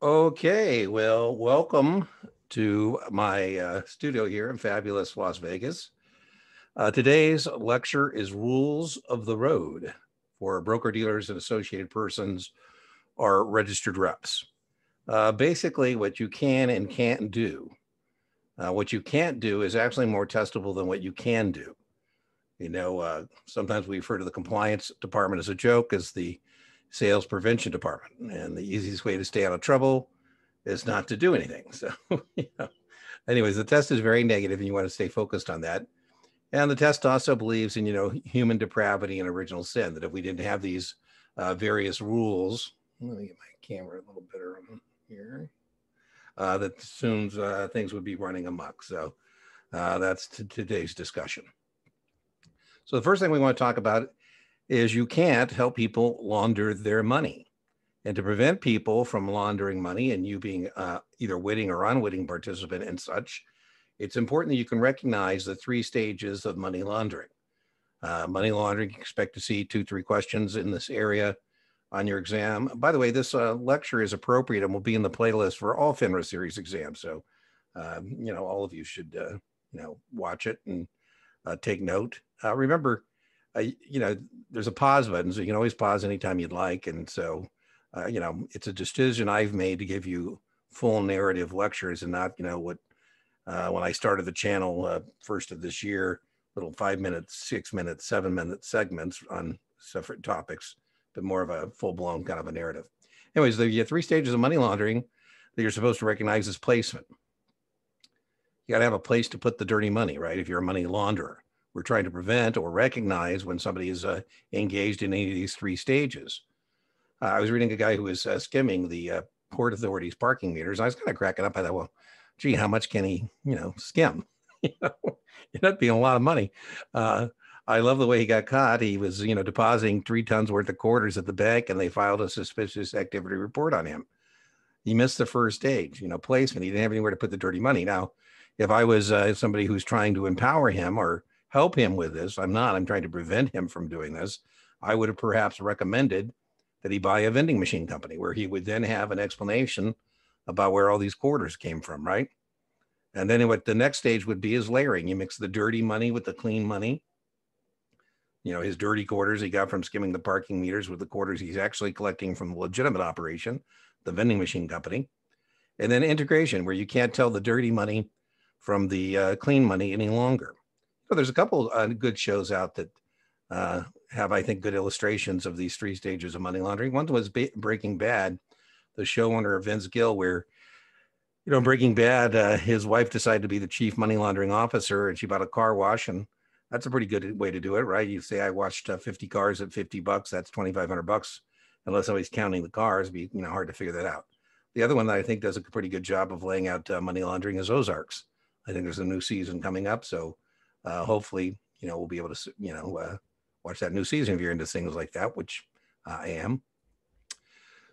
Okay, well, welcome to my studio here in fabulous Las Vegas. Today's lecture is Rules of the Road for broker dealers and associated persons or registered reps. Basically, what you can and can't do. What you can't do is actually more testable than what you can do. Sometimes we refer to the compliance department as a joke as the sales prevention department. And the easiest way to stay out of trouble is not to do anything. So, anyways, the test is very negative and you want to stay focused on that. And the test also believes in, human depravity and original sin, that if we didn't have these various rules, let me get my camera a little better on here, that soon things would be running amok. So that's today's discussion. So the first thing we want to talk about is you can't help people launder their money. And to prevent people from laundering money and you being either witting or unwitting participant and such, it's important that you can recognize the 3 stages of money laundering. Money laundering, you expect to see 2-3 questions in this area on your exam. By the way, this lecture is appropriate and will be in the playlist for all FINRA series exams. So, all of you should, watch it and take note. Remember, there's a pause button, so you can always pause anytime you'd like. And so, it's a decision I've made to give you full narrative lectures and not, what when I started the channel first of this year, little 5-minute, 6-minute, 7-minute segments on separate topics, but more of a full-blown kind of a narrative. Anyways, the 3 stages of money laundering that you're supposed to recognize is placement. You got to have a place to put the dirty money, right? If you're a money launderer, we're trying to prevent or recognize when somebody is engaged in any of these 3 stages. I was reading a guy who was skimming the Port Authority's parking meters. I was kind of cracking up. I thought, well, gee, how much can he, skim? That'd be a lot of money. I love the way he got caught. He was, depositing 3 tons worth of quarters at the bank, and they filed a suspicious activity report on him. He missed the first stage, placement. He didn't have anywhere to put the dirty money. Now, if I was somebody who's trying to empower him or help him with this, I'm trying to prevent him from doing this. I would have perhaps recommended that he buy a vending machine company where he would then have an explanation about where all these quarters came from, right? And then what the next stage would be is layering. You mix the dirty money with the clean money. His dirty quarters he got from skimming the parking meters with the quarters he's actually collecting from the legitimate operation, the vending machine company. And then integration, where you can't tell the dirty money from the clean money any longer. So there's a couple good shows out that have, I think, good illustrations of these 3 stages of money laundering. One was Breaking Bad, the showrunner Vince Gill, where, Breaking Bad, his wife decided to be the chief money laundering officer, and she bought a car wash, and that's a pretty good way to do it, right? You say, I washed 50 cars at $50, that's $2,500. Unless somebody's counting the cars, it'd be hard to figure that out. The other one that I think does a pretty good job of laying out money laundering is Ozarks. I think there's a new season coming up, so hopefully, we'll be able to, watch that new season if you're into things like that, which I am.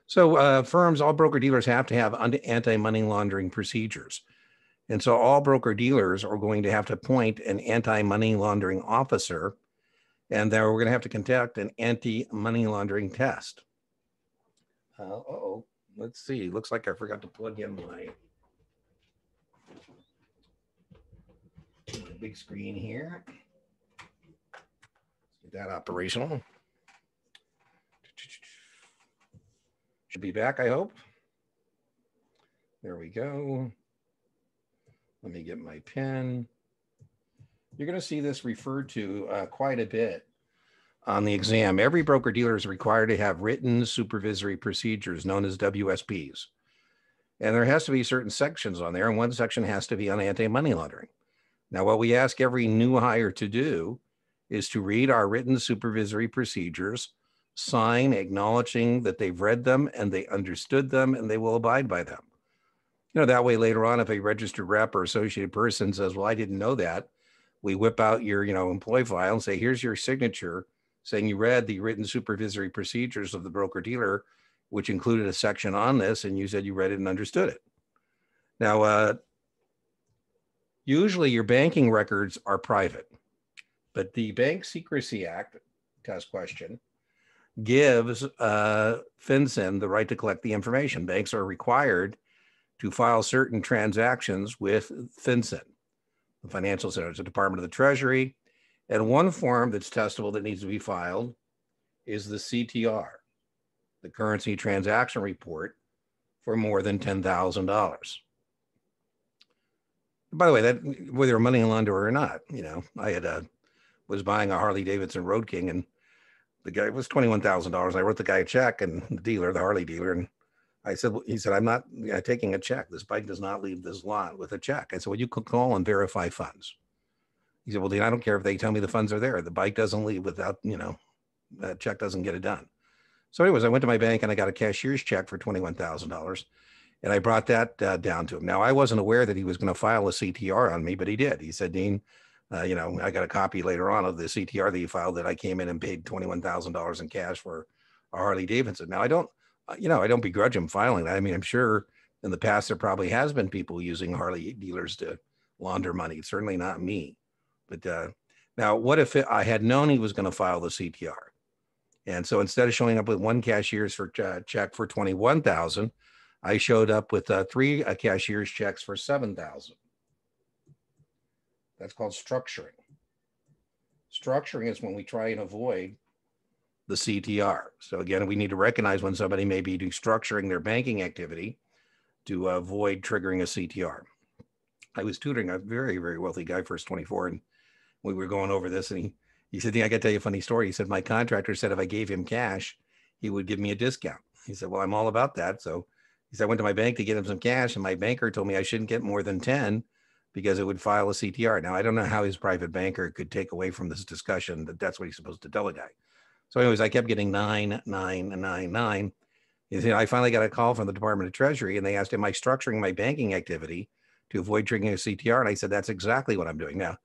So firms, all broker dealers have to have anti-money laundering procedures. And so all broker dealers are going to have to appoint an anti-money laundering officer, and then we're going to have to conduct an anti-money laundering test. Let's see. Looks like I forgot to plug in my big screen here. Let's get that operational. Should be back, I hope. There we go. Let me get my pen. You're going to see this referred to quite a bit on the exam. Every broker dealer is required to have written supervisory procedures known as WSPs. And there has to be certain sections on there, and one section has to be on anti-money laundering. Now, what we ask every new hire to do is to read our written supervisory procedures, sign acknowledging that they've read them and they understood them and they will abide by them. That way later on, if a registered rep or associated person says, well, I didn't know that, we whip out your, employee file and say, here's your signature saying you read the written supervisory procedures of the broker dealer, which included a section on this, and you said you read it and understood it. Now, usually your banking records are private, but the Bank Secrecy Act test question gives FinCEN the right to collect the information. Banks are required to file certain transactions with FinCEN, the Financial Center, the Department of the Treasury. And one form that's testable that needs to be filed is the CTR, the Currency Transaction Report, for more than $10,000. By the way, that whether you're money launderer or not, I was buying a Harley Davidson Road King, and the guy was $21,000. I wrote the guy a check, and the dealer, the Harley dealer, and he said, I'm not taking a check. This bike does not leave this lot with a check. I said, well, you could call and verify funds. He said, well, then I don't care if they tell me the funds are there. The bike doesn't leave without, that check doesn't get it done. So anyways, I went to my bank and I got a cashier's check for $21,000. And I brought that down to him. Now, I wasn't aware that he was going to file a CTR on me, but he did. He said, Dean, I got a copy later on of the CTR that he filed that I came in and paid $21,000 in cash for a Harley Davidson. Now, I don't begrudge him filing that. I mean, I'm sure in the past there probably has been people using Harley dealers to launder money. It's certainly not me. But now, what if I had known he was going to file the CTR? And so instead of showing up with one cashier's check for $21,000, I showed up with 3 cashier's checks for $7,000. That's called structuring. Structuring is when we try and avoid the CTR. So again, we need to recognize when somebody may be structuring their banking activity to avoid triggering a CTR. I was tutoring a very, very wealthy guy, first 24, and we were going over this, and he said, I got to tell you a funny story. He said, my contractor said if I gave him cash, he would give me a discount. He said, well, I'm all about that. So he said, I went to my bank to get him some cash, and my banker told me I shouldn't get more than 10 because it would file a CTR. Now, I don't know how his private banker could take away from this discussion that that's what he's supposed to tell a guy. So anyways, I kept getting 9, 9, 9, 9. He said, I finally got a call from the Department of Treasury, and they asked, am I structuring my banking activity to avoid triggering a CTR? And I said, that's exactly what I'm doing. Now,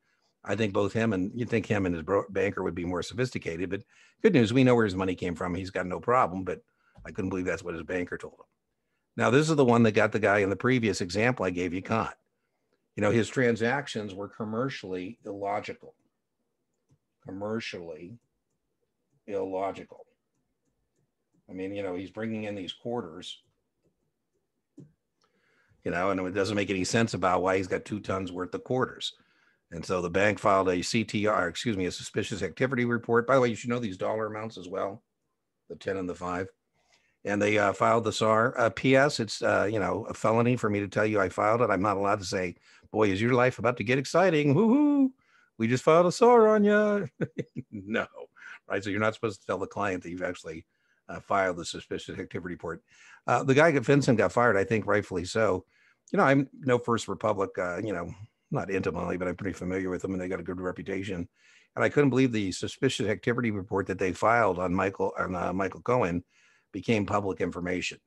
I think both him and you'd think him and his banker would be more sophisticated, but good news, we know where his money came from. He's got no problem, but I couldn't believe that's what his banker told him. Now, this is the one that got the guy in the previous example I gave you caught. His transactions were commercially illogical. Commercially illogical. I mean, he's bringing in these quarters, and it doesn't make any sense about why he's got 2 tons worth of quarters. And so the bank filed a CTR, a suspicious activity report. By the way, you should know these dollar amounts as well, the 10 and the 5. And they filed the SAR. P.S. It's, a felony for me to tell you I filed it. I'm not allowed to say, boy, is your life about to get exciting. Woohoo, we just filed a SAR on you. No, right? So you're not supposed to tell the client that you've actually filed the suspicious activity report. The guy at FinCEN got fired, I think rightfully so. I'm no First Republic, not intimately, but I'm pretty familiar with them, and they got a good reputation. And I couldn't believe the suspicious activity report that they filed on Michael Cohen became public information.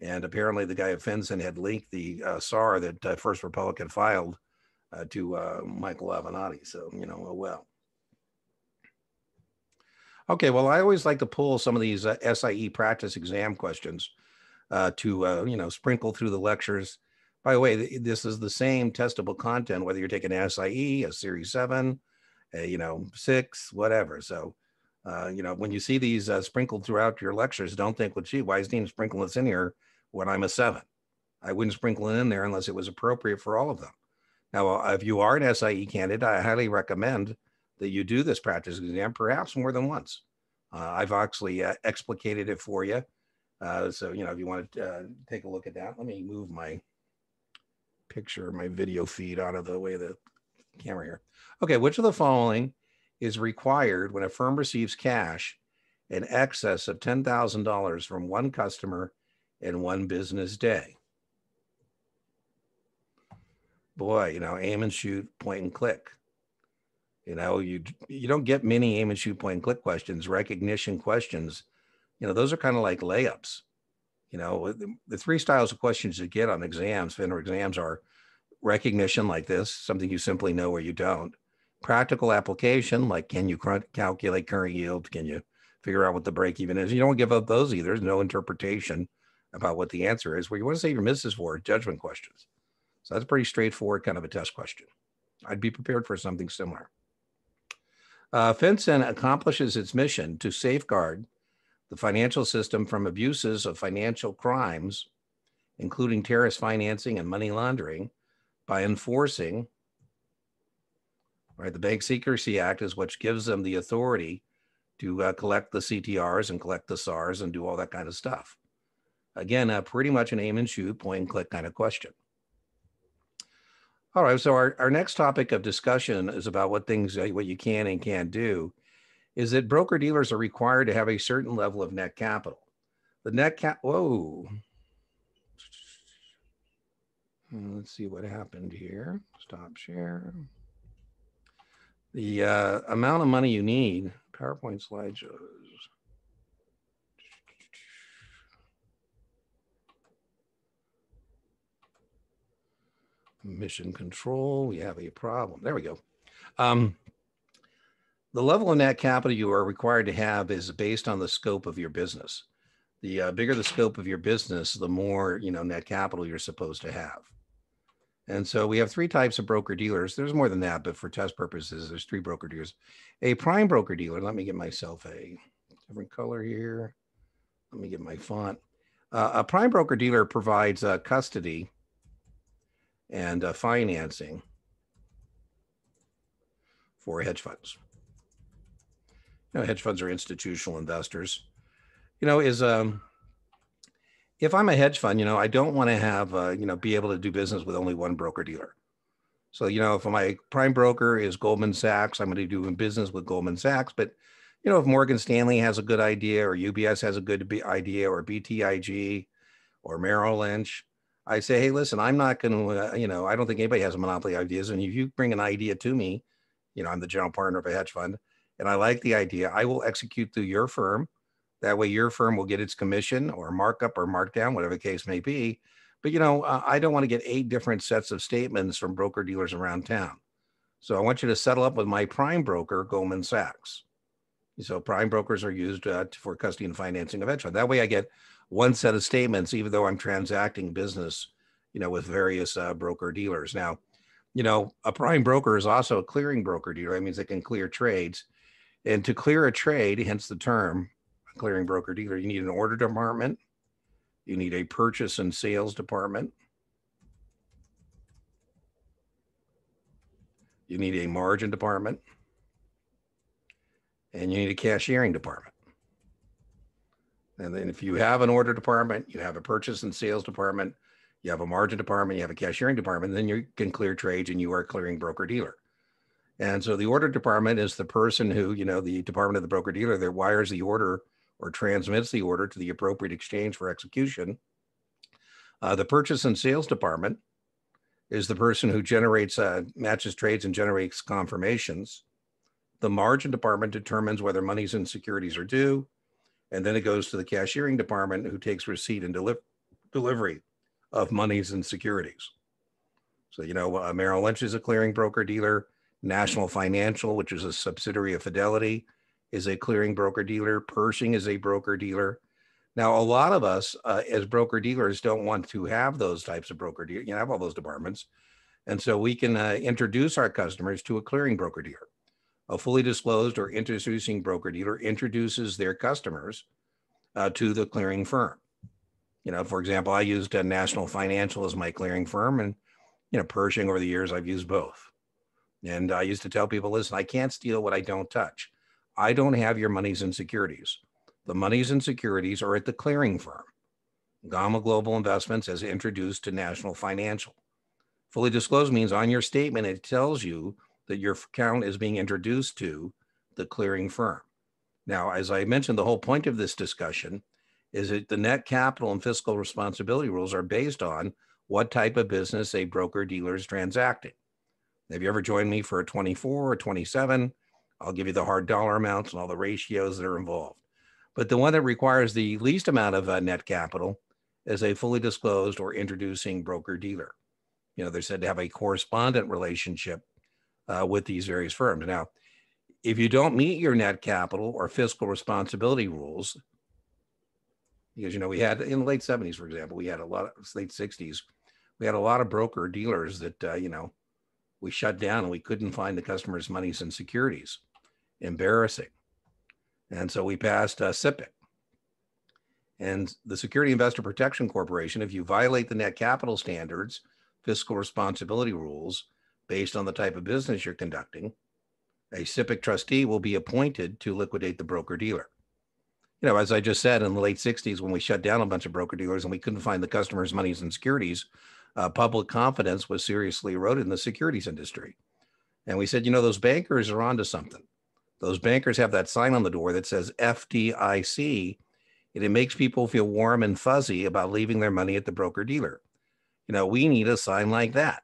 And apparently the guy at FinCEN had linked the SAR that First Republic had filed to Michael Avenatti. So, oh well. Okay, well, I always like to pull some of these SIE practice exam questions to, sprinkle through the lectures. By the way, this is the same testable content, whether you're taking an SIE, a Series 7, 6, whatever. So, when you see these sprinkled throughout your lectures, don't think, well, gee, why is Dean sprinkling this in here when I'm a 7? I wouldn't sprinkle it in there unless it was appropriate for all of them. Now, if you are an SIE candidate, I highly recommend that you do this practice exam, perhaps more than once. I've actually explicated it for you. So, if you want to take a look at that, let me move my picture, my video feed out of the way of the camera here. Okay, which of the following is required when a firm receives cash in excess of $10,000 from one customer in one business day? Boy, aim and shoot, point and click. You don't get many aim and shoot, point and click questions, recognition questions. Those are kind of like layups. The 3 styles of questions you get on exams, FINRA exams, are recognition, like this, something you simply know or you don't. Practical application, like can you calculate current yield? Can you figure out what the break even is? You don't give up those either. There's no interpretation about what the answer is. Where you want to save your misses for judgment questions. So that's pretty straightforward kind of a test question. I'd be prepared for something similar. FinCEN accomplishes its mission to safeguard the financial system from abuses of financial crimes, including terrorist financing and money laundering, by enforcing, right, the Bank Securities Act is what gives them the authority to collect the CTRs and collect the SARs and do all that kind of stuff. Again, pretty much an aim and shoot, point and click kind of question. All right, so our next topic of discussion is about what you can and can't do, is that broker-dealers are required to have a certain level of net capital. The net whoa. Let's see what happened here. Stop share. The amount of money you need, PowerPoint slideshows. Mission control, we have a problem. There we go. The level of net capital you are required to have is based on the scope of your business. The bigger the scope of your business, the more net capital you're supposed to have. And so we have three types of broker dealers. There's more than that, but for test purposes, there's three broker dealers. A prime broker dealer. Let me get myself a different color here. Let me get my font. A prime broker dealer provides custody and financing for hedge funds. Hedge funds are institutional investors. If I'm a hedge fund, I don't want to have, be able to do business with only one broker dealer. So, if my prime broker is Goldman Sachs, I'm going to do business with Goldman Sachs. But, if Morgan Stanley has a good idea, or UBS has a good idea, or BTIG or Merrill Lynch, I say, hey, listen, I'm not going to, I don't think anybody has a monopoly ideas. And if you bring an idea to me, I'm the general partner of a hedge fund, and I like the idea, I will execute through your firm. That way your firm will get its commission or markup or markdown, whatever the case may be. But, I don't want to get 8 different sets of statements from broker dealers around town. So I want you to settle up with my prime broker, Goldman Sachs. So prime brokers are used for custody and financing of hedge fund. That way I get one set of statements, even though I'm transacting business, with various broker dealers. Now, a prime broker is also a clearing broker dealer. That means they can clear trades. And to clear a trade, hence the term clearing broker dealer, you need an order department, you need a purchase and sales department, you need a margin department, and you need a cashiering department. And then if you have an order department, you have a purchase and sales department, you have a margin department, you have a cashiering department, then you can clear trades and you are a clearing broker dealer. And so the order department is the person who, the department of the broker dealer that wires the order or transmits the order to the appropriate exchange for execution. The purchase and sales department is the person who generates, matches trades and generates confirmations. The margin department determines whether monies and securities are due. And then it goes to the cashiering department who takes receipt and delivery of monies and securities. So, Merrill Lynch is a clearing broker dealer. National Financial, which is a subsidiary of Fidelity, is a clearing broker dealer. Pershing is a broker dealer. Now, a lot of us as broker dealers don't want to have those types of broker dealers, have all those departments. And so we can introduce our customers to a clearing broker dealer. A fully disclosed or introducing broker dealer introduces their customers to the clearing firm. For example, I used National Financial as my clearing firm, and, Pershing over the years, I've used both. And I used to tell people, listen, I can't steal what I don't touch. I don't have your monies and securities. The monies and securities are at the clearing firm. Gamma Global Investments has introduced to National Financial. Fully disclosed means on your statement, it tells you that your account is being introduced to the clearing firm. Now, as I mentioned, the whole point of this discussion is that the net capital and fiscal responsibility rules are based on what type of business a broker dealer is transacting. Have you ever joined me for a 24 or 27? I'll give you the hard dollar amounts and all the ratios that are involved. But the one that requires the least amount of net capital is a fully disclosed or introducing broker dealer. They're said to have a correspondent relationship with these various firms. Now, if you don't meet your net capital or fiscal responsibility rules, because, we had in the late 70s, for example, we had a lot of late 60s, we had a lot of broker dealers that, we shut down and we couldn't find the customers' monies and securities. Embarrassing. And so we passed SIPC. And the Security Investor Protection Corporation, if you violate the net capital standards, fiscal responsibility rules based on the type of business you're conducting, a SIPC trustee will be appointed to liquidate the broker-dealer. You know, as I just said, in the late 60s, when we shut down a bunch of broker-dealers and we couldn't find the customers' monies and securities, public confidence was seriously eroded in the securities industry. And we said, you know, those bankers are onto something. Those bankers have that sign on the door that says FDIC, and it makes people feel warm and fuzzy about leaving their money at the broker-dealer. You know, we need a sign like that.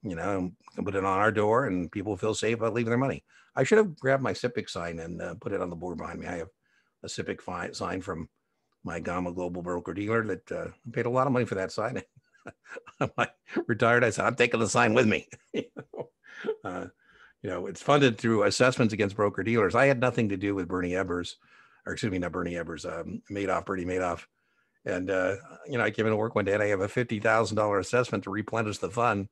You know, put it on our door and people feel safe about leaving their money. I should have grabbed my SIPC sign and put it on the board behind me. I have a SIPC sign from my Gamma Global broker dealer that paid a lot of money for that sign. I retired. I said, I'm taking the sign with me. You know, it's funded through assessments against broker dealers. I had nothing to do with Bernie Ebbers, or excuse me, not Bernie Ebbers, Bernie Madoff. And, you know, I came into work one day and I have a $50,000 assessment to replenish the fund.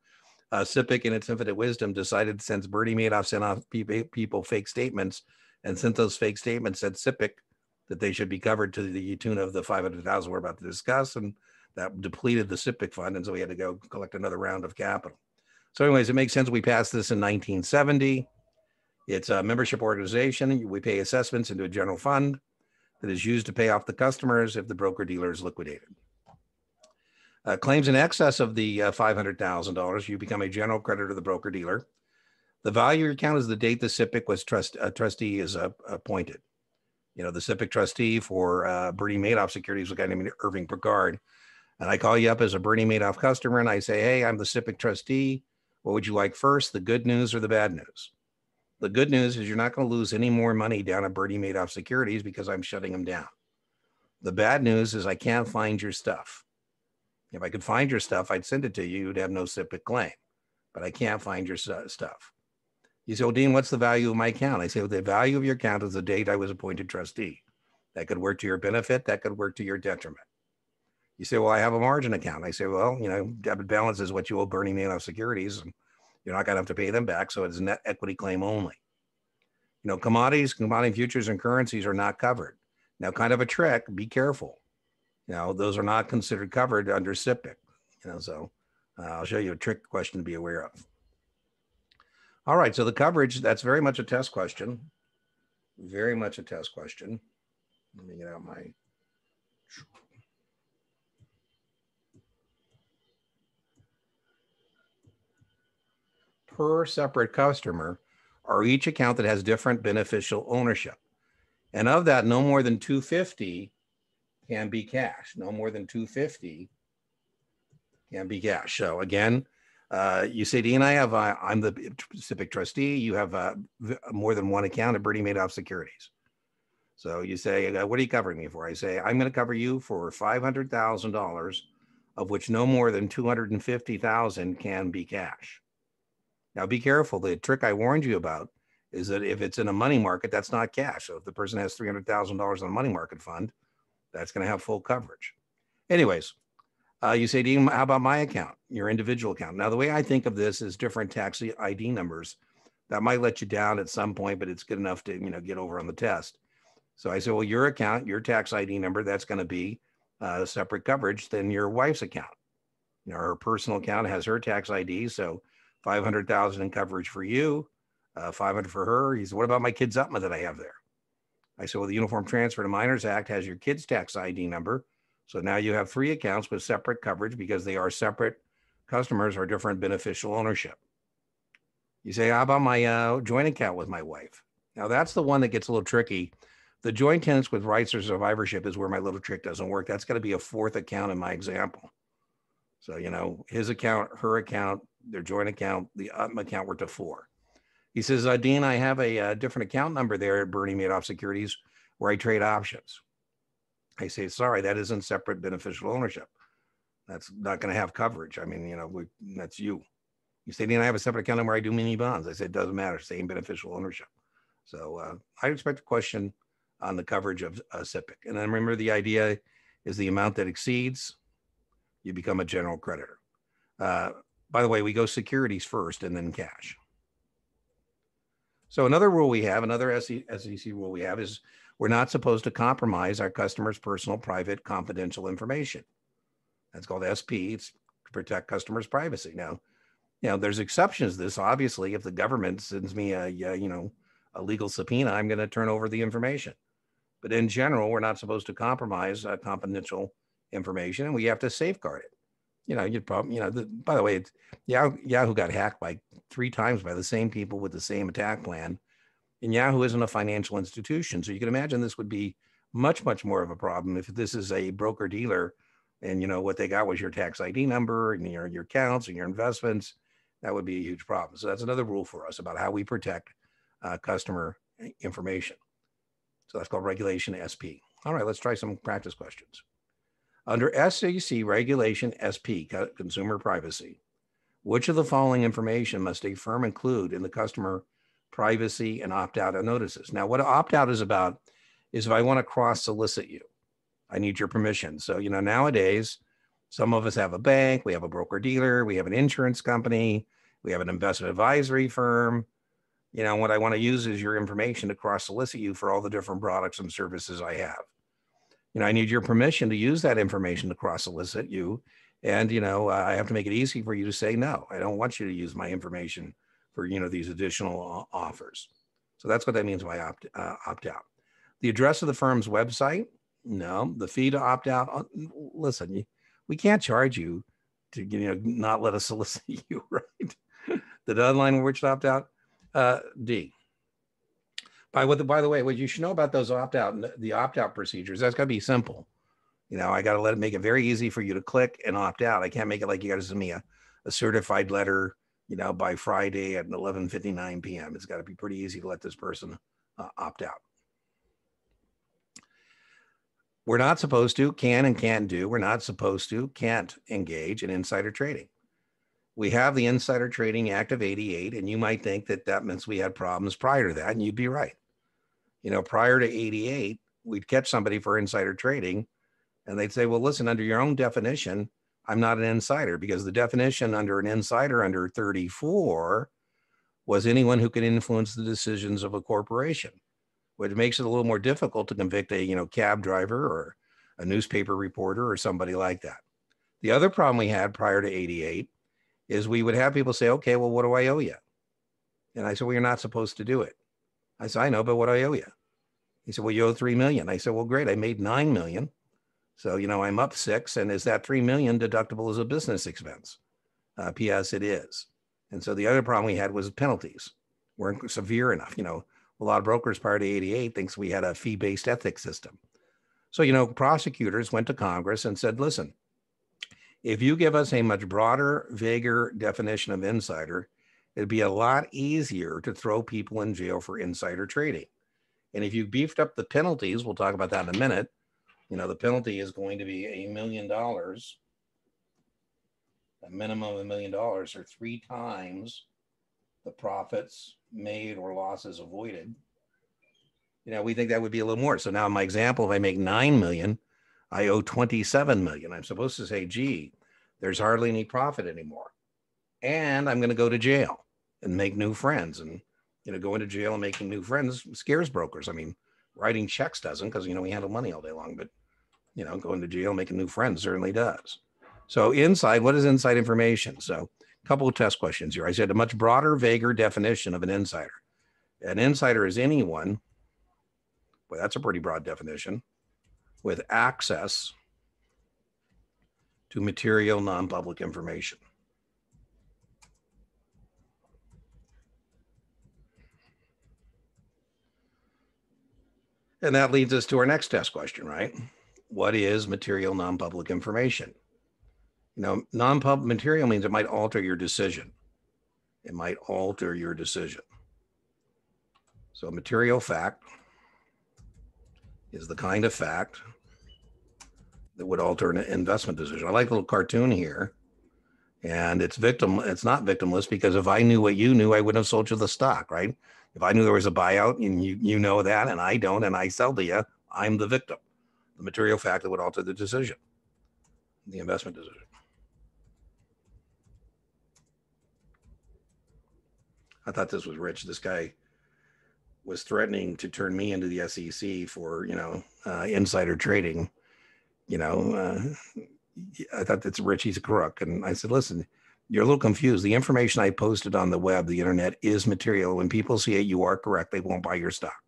SIPC, in its infinite wisdom, decided, since Bernie Madoff sent off people fake statements, and sent those fake statements said SIPC, that they should be covered to the tune of the $500,000 we're about to discuss, and that depleted the SIPC fund, and so we had to go collect another round of capital. So anyways, it makes sense. We passed this in 1970. It's a membership organization. We pay assessments into a general fund that is used to pay off the customers if the broker-dealer is liquidated. Claims in excess of the $500,000, you become a general creditor to the broker-dealer. The value of your account is the date the SIPC was trustee is appointed. You know, the SIPC trustee for Bernie Madoff Securities was a guy named Irving Picard. And I call you up as a Bernie Madoff customer and I say, hey, I'm the SIPC trustee. What would you like first, the good news or the bad news? The good news is you're not going to lose any more money down at Bernie Madoff Securities because I'm shutting them down. The bad news is I can't find your stuff. If I could find your stuff, I'd send it to you. You'd have no SIPC claim, but I can't find your stuff. You say, well, Dean, what's the value of my account? I say, well, the value of your account is the date I was appointed trustee. That could work to your benefit. That could work to your detriment. You say, well, I have a margin account. I say, well, you know, debit balance is what you owe Bernie Madoff Securities, and you're not going to have to pay them back. So it's a net equity claim only. You know, commodities, commodity futures, and currencies are not covered. Now, kind of a trick, be careful. You know, those are not considered covered under SIPC. You know, so I'll show you a trick question to be aware of. All right, so the coverage, that's very much a test question. Very much a test question. Let me get out my... Per separate customer, or each account that has different beneficial ownership. And of that, no more than 250 can be cash. No more than 250 can be cash. So again, you say, Dean, I'm the SIPC trustee. You have more than one account at Bernie Madoff Securities. So you say, what are you covering me for? I say, I'm going to cover you for $500,000, of which no more than $250,000 can be cash. Now be careful. The trick I warned you about is that if it's in a money market, that's not cash. So if the person has $300,000 in a money market fund, that's going to have full coverage. Anyways, you say, Dean, how about my account, your individual account? Now, the way I think of this is different tax ID numbers. That might let you down at some point, but it's good enough to, you know, get over on the test. So I say, well, your account, your tax ID number, that's going to be separate coverage than your wife's account. You know, her personal account has her tax ID, so $500,000 in coverage for you, $500 for her. He said, what about my kid's UTMA that I have there? I said, well, the Uniform Transfer to Minors Act has your kid's tax ID number. So now you have three accounts with separate coverage because they are separate customers or different beneficial ownership. You say, how about my joint account with my wife? Now that's the one that gets a little tricky. The joint tenants with rights or survivorship is where my little trick doesn't work. That's going to be a fourth account in my example. So, you know, his account, her account, their joint account, the account were to four. He says, Dean, I have a different account number there at Bernie Madoff Securities where I trade options. I say, sorry, that isn't separate beneficial ownership. That's not going to have coverage. I mean, you know, that's you. You say, Dean, I have a separate account number where I do mini bonds. I said, it doesn't matter, same beneficial ownership. So I expect a question on the coverage of SIPC. And then remember, the idea is the amount that exceeds, you become a general creditor. By the way, we go securities first and then cash. So another rule we have, another SEC rule we have is We're not supposed to compromise our customers' personal, private, confidential information. That's called SP. It's to protect customers' privacy. Now, there's exceptions to this. Obviously, if the government sends me a legal subpoena, I'm going to turn over the information. But in general, we're not supposed to compromise confidential information, and we have to safeguard it. You'd probably, by the way, Yahoo got hacked by 3 times by the same people with the same attack plan. And Yahoo isn't a financial institution. So you can imagine this would be much, much more of a problem if this is a broker dealer and, what they got was your tax ID number and your accounts and your investments. That would be a huge problem. So that's another rule for us about how we protect customer information. So that's called Regulation SP. All right, let's try some practice questions. Under SIC Regulation SP, Consumer Privacy, which of the following information must a firm include in the customer privacy and opt-out notices? Now, what opt-out is about is if I want to cross-solicit you, I need your permission. So, nowadays, some of us have a bank, we have a broker-dealer, we have an insurance company, we have an investment advisory firm. What I want to use is your information to cross-solicit you for all the different products and services I have. I need your permission to use that information to cross-solicit you. And, I have to make it easy for you to say, no, I don't want you to use my information for, these additional offers. So that's what that means by opt-out. The address of the firm's website? No. The fee to opt out? Listen, we can't charge you to, not let us solicit you, right? The deadline in which to opt out? D. By the way, what you should know about those the opt-out procedures, that's got to be simple. I got to make it very easy for you to click and opt out. I can't make it like you got to send me a certified letter, by Friday at 11:59 p.m. It's got to be pretty easy to let this person opt out. We're not supposed to, can and can't do. We're not supposed to, can't engage in insider trading. We have the Insider Trading Act of '88, and you might think that means we had problems prior to that, and you'd be right. Prior to '88, we'd catch somebody for insider trading, and they'd say, well, listen, under your own definition, I'm not an insider, because the definition under an insider under 34 was anyone who can influence the decisions of a corporation, which makes it a little more difficult to convict a, cab driver or a newspaper reporter or somebody like that. The other problem we had prior to '88 is we would have people say, okay, well, what do I owe you? And I said, well, you're not supposed to do it. I said, I know, but what do I owe you? He said, well, you owe $3 million. I said, well, great. I made $9 million. So, I'm up 6. And is that $3 million deductible as a business expense? P.S. it is. And so the other problem we had was penalties weren't severe enough. A lot of brokers prior to '88 thinks we had a fee-based ethics system. So, prosecutors went to Congress and said, listen, if you give us a much broader, vaguer definition of insider, it'd be a lot easier to throw people in jail for insider trading. And if you beefed up the penalties, we'll talk about that in a minute, the penalty is going to be $1 million, a minimum of $1 million, or 3 times the profits made or losses avoided. We think that would be a little more. So now in my example, if I make $9 million, I owe $27 million. I'm supposed to say, gee, there's hardly any profit anymore. And I'm going to go to jail and make new friends. And, going to jail and making new friends scares brokers. I mean, writing checks doesn't, because, we handle money all day long. But, going to jail, making new friends certainly does. So what is inside information? So a couple of test questions here. I said a much broader, vaguer definition of an insider. An insider is anyone, well, that's a pretty broad definition, with access to material non-public information. And that leads us to our next test question, right? What is material non-public information? Non-public material means it might alter your decision. It might alter your decision. So a material fact is the kind of fact that would alter an investment decision. I like the little cartoon here. And it's not victimless, because if I knew what you knew, I wouldn't have sold you the stock, right? If I knew there was a buyout and you know that, and I don't, and I sell to you, I'm the victim. The material fact that would alter the decision, the investment decision. I thought this was rich. This guy was threatening to turn me into the SEC for, insider trading, I thought that's Richie's a crook. And I said, listen, you're a little confused. The information I posted on the web, the internet, is material. When people see it, you are correct. They won't buy your stock,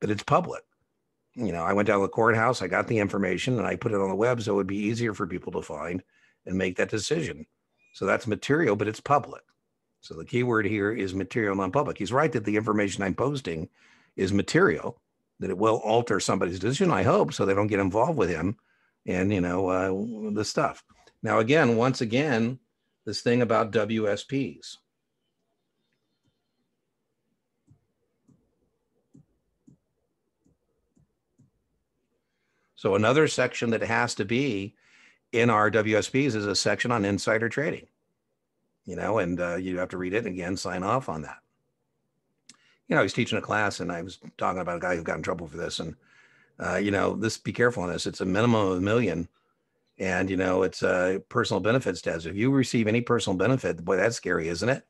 but it's public. I went down to the courthouse, I got the information, and I put it on the web so it would be easier for people to find and make that decision. So that's material, but it's public. So the key word here is material, non-public. He's right that the information I'm posting is material, that it will alter somebody's decision, I hope, so they don't get involved with him and, the stuff. Now, again, once again, this thing about WSPs. So another section that has to be in our WSPs is a section on insider trading, and you have to read it and again, sign off on that. I was teaching a class and I was talking about a guy who got in trouble for this. And, be careful on this. It's a minimum of $1 million. And, it's a personal benefits test. If you receive any personal benefit, boy, that's scary, isn't it?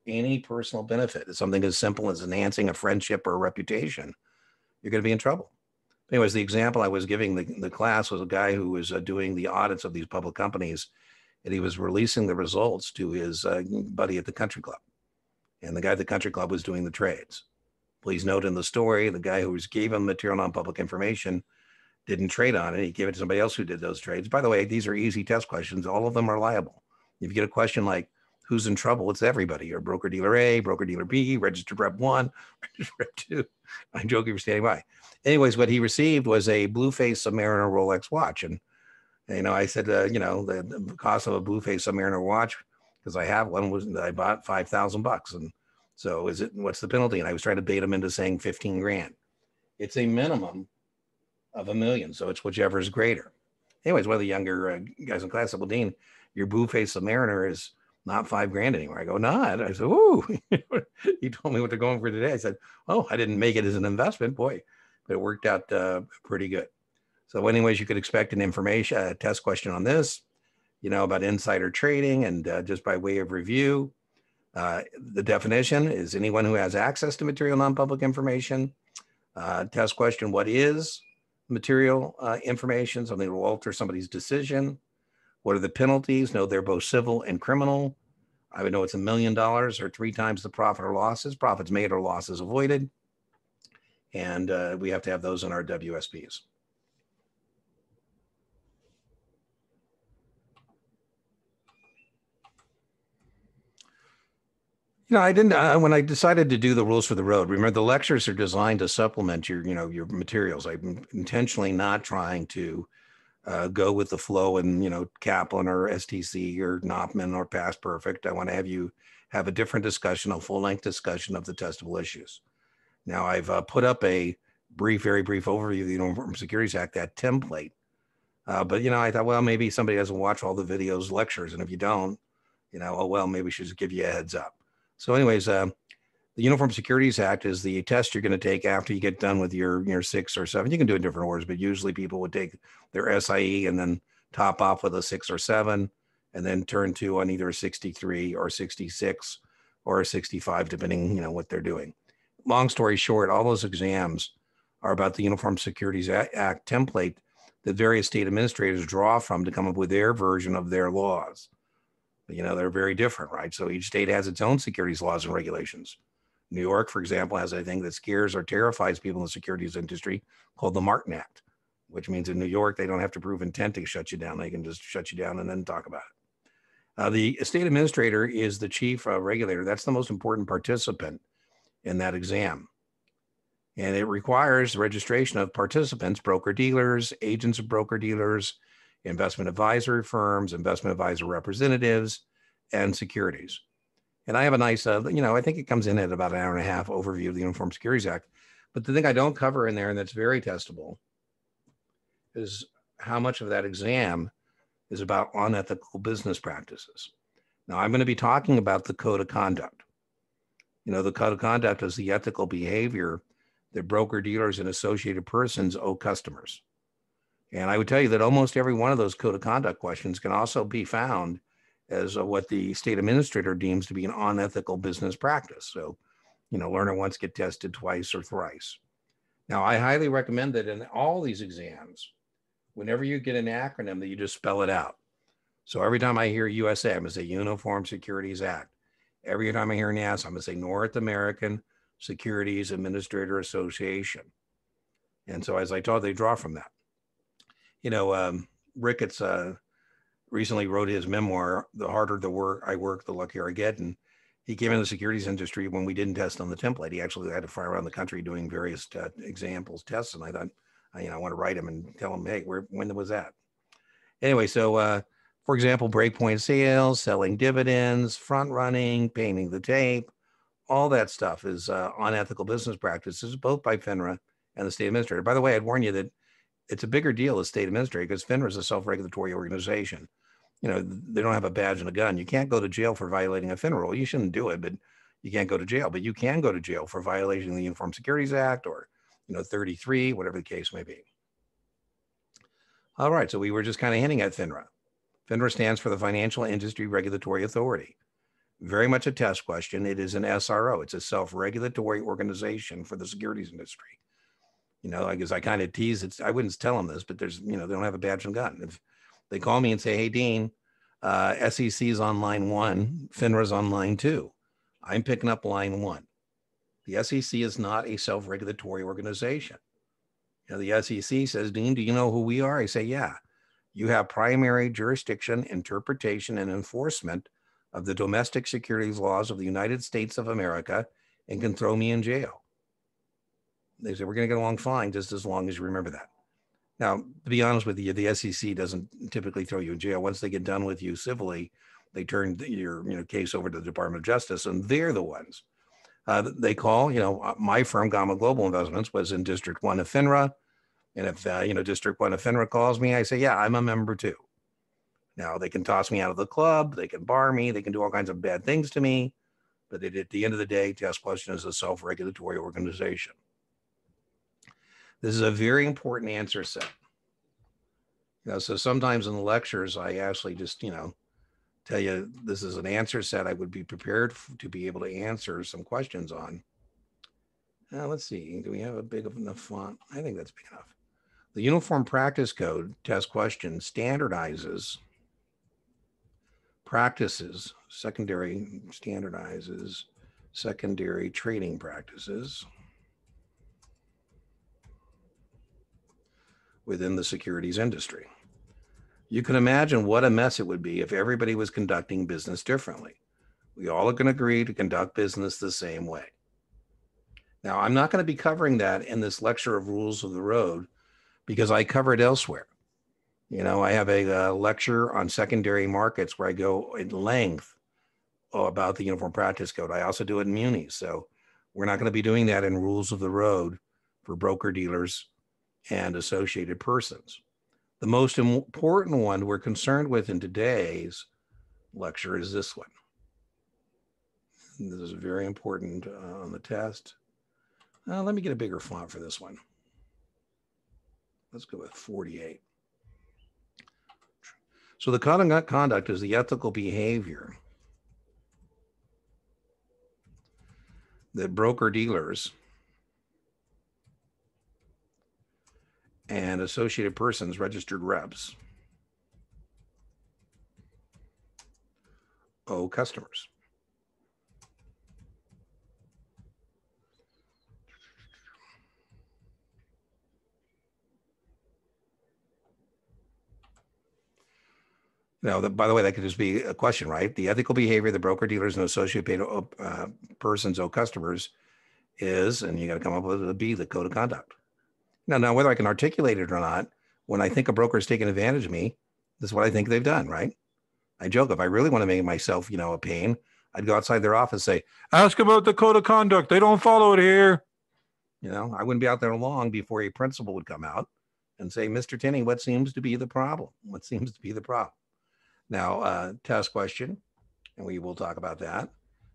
Any personal benefit. It's something as simple as enhancing a friendship or a reputation. You're going to be in trouble. Anyways, the example I was giving the class was a guy who was doing the audits of these public companies, and he was releasing the results to his buddy at the country club. And the guy at the country club was doing the trades. Please note in the story, the guy who gave him material non-public information didn't trade on it. He gave it to somebody else who did those trades. By the way, these are easy test questions. All of them are liable. If you get a question like, who's in trouble? It's everybody. You're broker dealer A, broker dealer B, registered rep 1, registered rep 2. I'm joking for standing by. Anyways, what he received was a Blueface Submariner Rolex watch. And, I said, the cost of a Blueface Submariner watch, because I have one, was I bought $5,000. And so what's the penalty? And I was trying to bait him into saying 15 grand. It's a minimum of $1 million. So it's whichever is greater. Anyways, one of the younger guys in class said, well, Dean, your Blueface Submariner is not $5 grand anymore. I go, not. I said, ooh, he told me what they're going for today. I said, oh, I didn't make it as an investment, boy, but it worked out pretty good. So anyways, you could expect a test question on this, about insider trading. And just by way of review, the definition is anyone who has access to material non-public information. Test question, what is material information? Something that will alter somebody's decision. What are the penalties? No, they're both civil and criminal. I would know it's $1 million or 3 times the profit or losses, profits made or losses avoided. And we have to have those in our WSPs. I didn't, when I decided to do the rules for the road, remember the lectures are designed to supplement your materials. I'm intentionally not trying to go with the flow and, Kaplan or STC or Knopman or Past Perfect. I want to have you have a different discussion, a full length discussion of the testable issues. Now I've put up a very brief overview of the Uniform Securities Act, that template. But, I thought, well, maybe somebody doesn't watch all the videos, lectures. And if you don't, oh, well, maybe we should just give you a heads up. So anyways, the Uniform Securities Act is the test you're going to take after you get done with your 6 or 7. You can do it in different orders, but usually people would take their SIE and then top off with a 6 or 7, and then turn to on either a 63 or 66 or a 65, depending, what they're doing. Long story short, all those exams are about the Uniform Securities Act template that various state administrators draw from to come up with their version of their laws. They're very different, right? So each state has its own securities laws and regulations. New York, for example, has a thing that scares or terrifies people in the securities industry called the Martin Act, which means in New York, they don't have to prove intent to shut you down. They can just shut you down and then talk about it. The state administrator is the chief regulator. That's the most important participant in that exam. And it requires registration of participants, broker-dealers, agents of broker-dealers, investment advisory firms, investment advisor representatives, and securities. And I have a nice, I think it comes in at about an hour and a half overview of the Uniform Securities Act. But the thing I don't cover in there, and that's very testable, is how much of that exam is about unethical business practices. Now, I'm going to be talking about the code of conduct. The code of conduct is the ethical behavior that broker-dealers and associated persons owe customers. And I would tell you that almost every one of those code of conduct questions can also be found as what the state administrator deems to be an unethical business practice. So learn it once, get tested twice or thrice. Now, I highly recommend that in all these exams, whenever you get an acronym, that you just spell it out. So every time I hear USA, I'm going to say Uniform Securities Act. Every time I hear NASA, I'm going to say North American Securities Administrator Association. And so as I taught, they draw from that. Ricketts recently wrote his memoir, The Harder the Work I Work, the Luckier I Get. And he came in the securities industry when we didn't test on the template. He actually had to fly around the country doing various examples, tests. And I thought, I want to write him and tell him, hey, when was that? Anyway, so for example, breakpoint sales, selling dividends, front running, painting the tape, all that stuff is unethical business practices, both by FINRA and the state administrator. By the way, I'd warn you that it's a bigger deal as state administrator because FINRA is a self-regulatory organization. They don't have a badge and a gun. You can't go to jail for violating a FINRA rule. You shouldn't do it, but you can't go to jail. But you can go to jail for violating the Uniform Securities Act or 33, whatever the case may be. All right, so we were just kind of hinting at FINRA. FINRA stands for the Financial Industry Regulatory Authority. Very much a test question. It is an SRO. It's a self-regulatory organization for the securities industry. I guess I kind of tease it. I wouldn't tell them this, but there's, they don't have a badge and gun. If they call me and say, hey, Dean, SEC is on line 1, FINRA's on line 2. I'm picking up line 1. The SEC is not a self-regulatory organization. The SEC says, Dean, do you know who we are? I say, yeah. You have primary jurisdiction, interpretation, and enforcement of the domestic securities laws of the United States of America and can throw me in jail. They say, we're going to get along fine just as long as you remember that. Now, to be honest with you, the SEC doesn't typically throw you in jail. Once they get done with you civilly, they turn your case over to the Department of Justice, and they're the ones. They call, my firm, Gamma Global Investments, was in District 1 of FINRA. And if, District 1 of FINRA calls me, I say, yeah, I'm a member too. Now, they can toss me out of the club. They can bar me. They can do all kinds of bad things to me. But at the end of the day, Test Question is a self-regulatory organization. This is a very important answer set. So sometimes in the lectures, I actually just, tell you this is an answer set I would be prepared to be able to answer some questions on. Let's see. Do we have a big enough font? I think that's big enough. The Uniform Practice Code test question standardizes practices, standardizes secondary trading practices within the securities industry. You can imagine what a mess it would be if everybody was conducting business differently. We all can agree to conduct business the same way. Now, I'm not going to be covering that in this lecture of Rules of the Road because I cover it elsewhere. I have a lecture on secondary markets where I go in length about the Uniform Practice Code. I also do it in munis. So we're not going to be doing that in Rules of the Road for broker-dealers and associated persons. The most important one we're concerned with in today's lecture is this one. This is very important on the test. Let me get a bigger font for this one. Let's go with 48. So the conduct is the ethical behavior that broker-dealers and associated persons, registered reps, owe customers. By the way, that could just be a question, right? The ethical behavior the broker-dealers and associated persons owe customers is, and you got to come up with a B, the code of conduct. Now, whether I can articulate it or not, when I think a broker is taking advantage of me, this is what I think they've done, right? I joke, if I really want to make myself, a pain, I'd go outside their office and say, ask about the code of conduct. They don't follow it here. I wouldn't be out there long before a principal would come out and say, Mr. Tinney, what seems to be the problem? What seems to be the problem? Now, test question, and we will talk about that.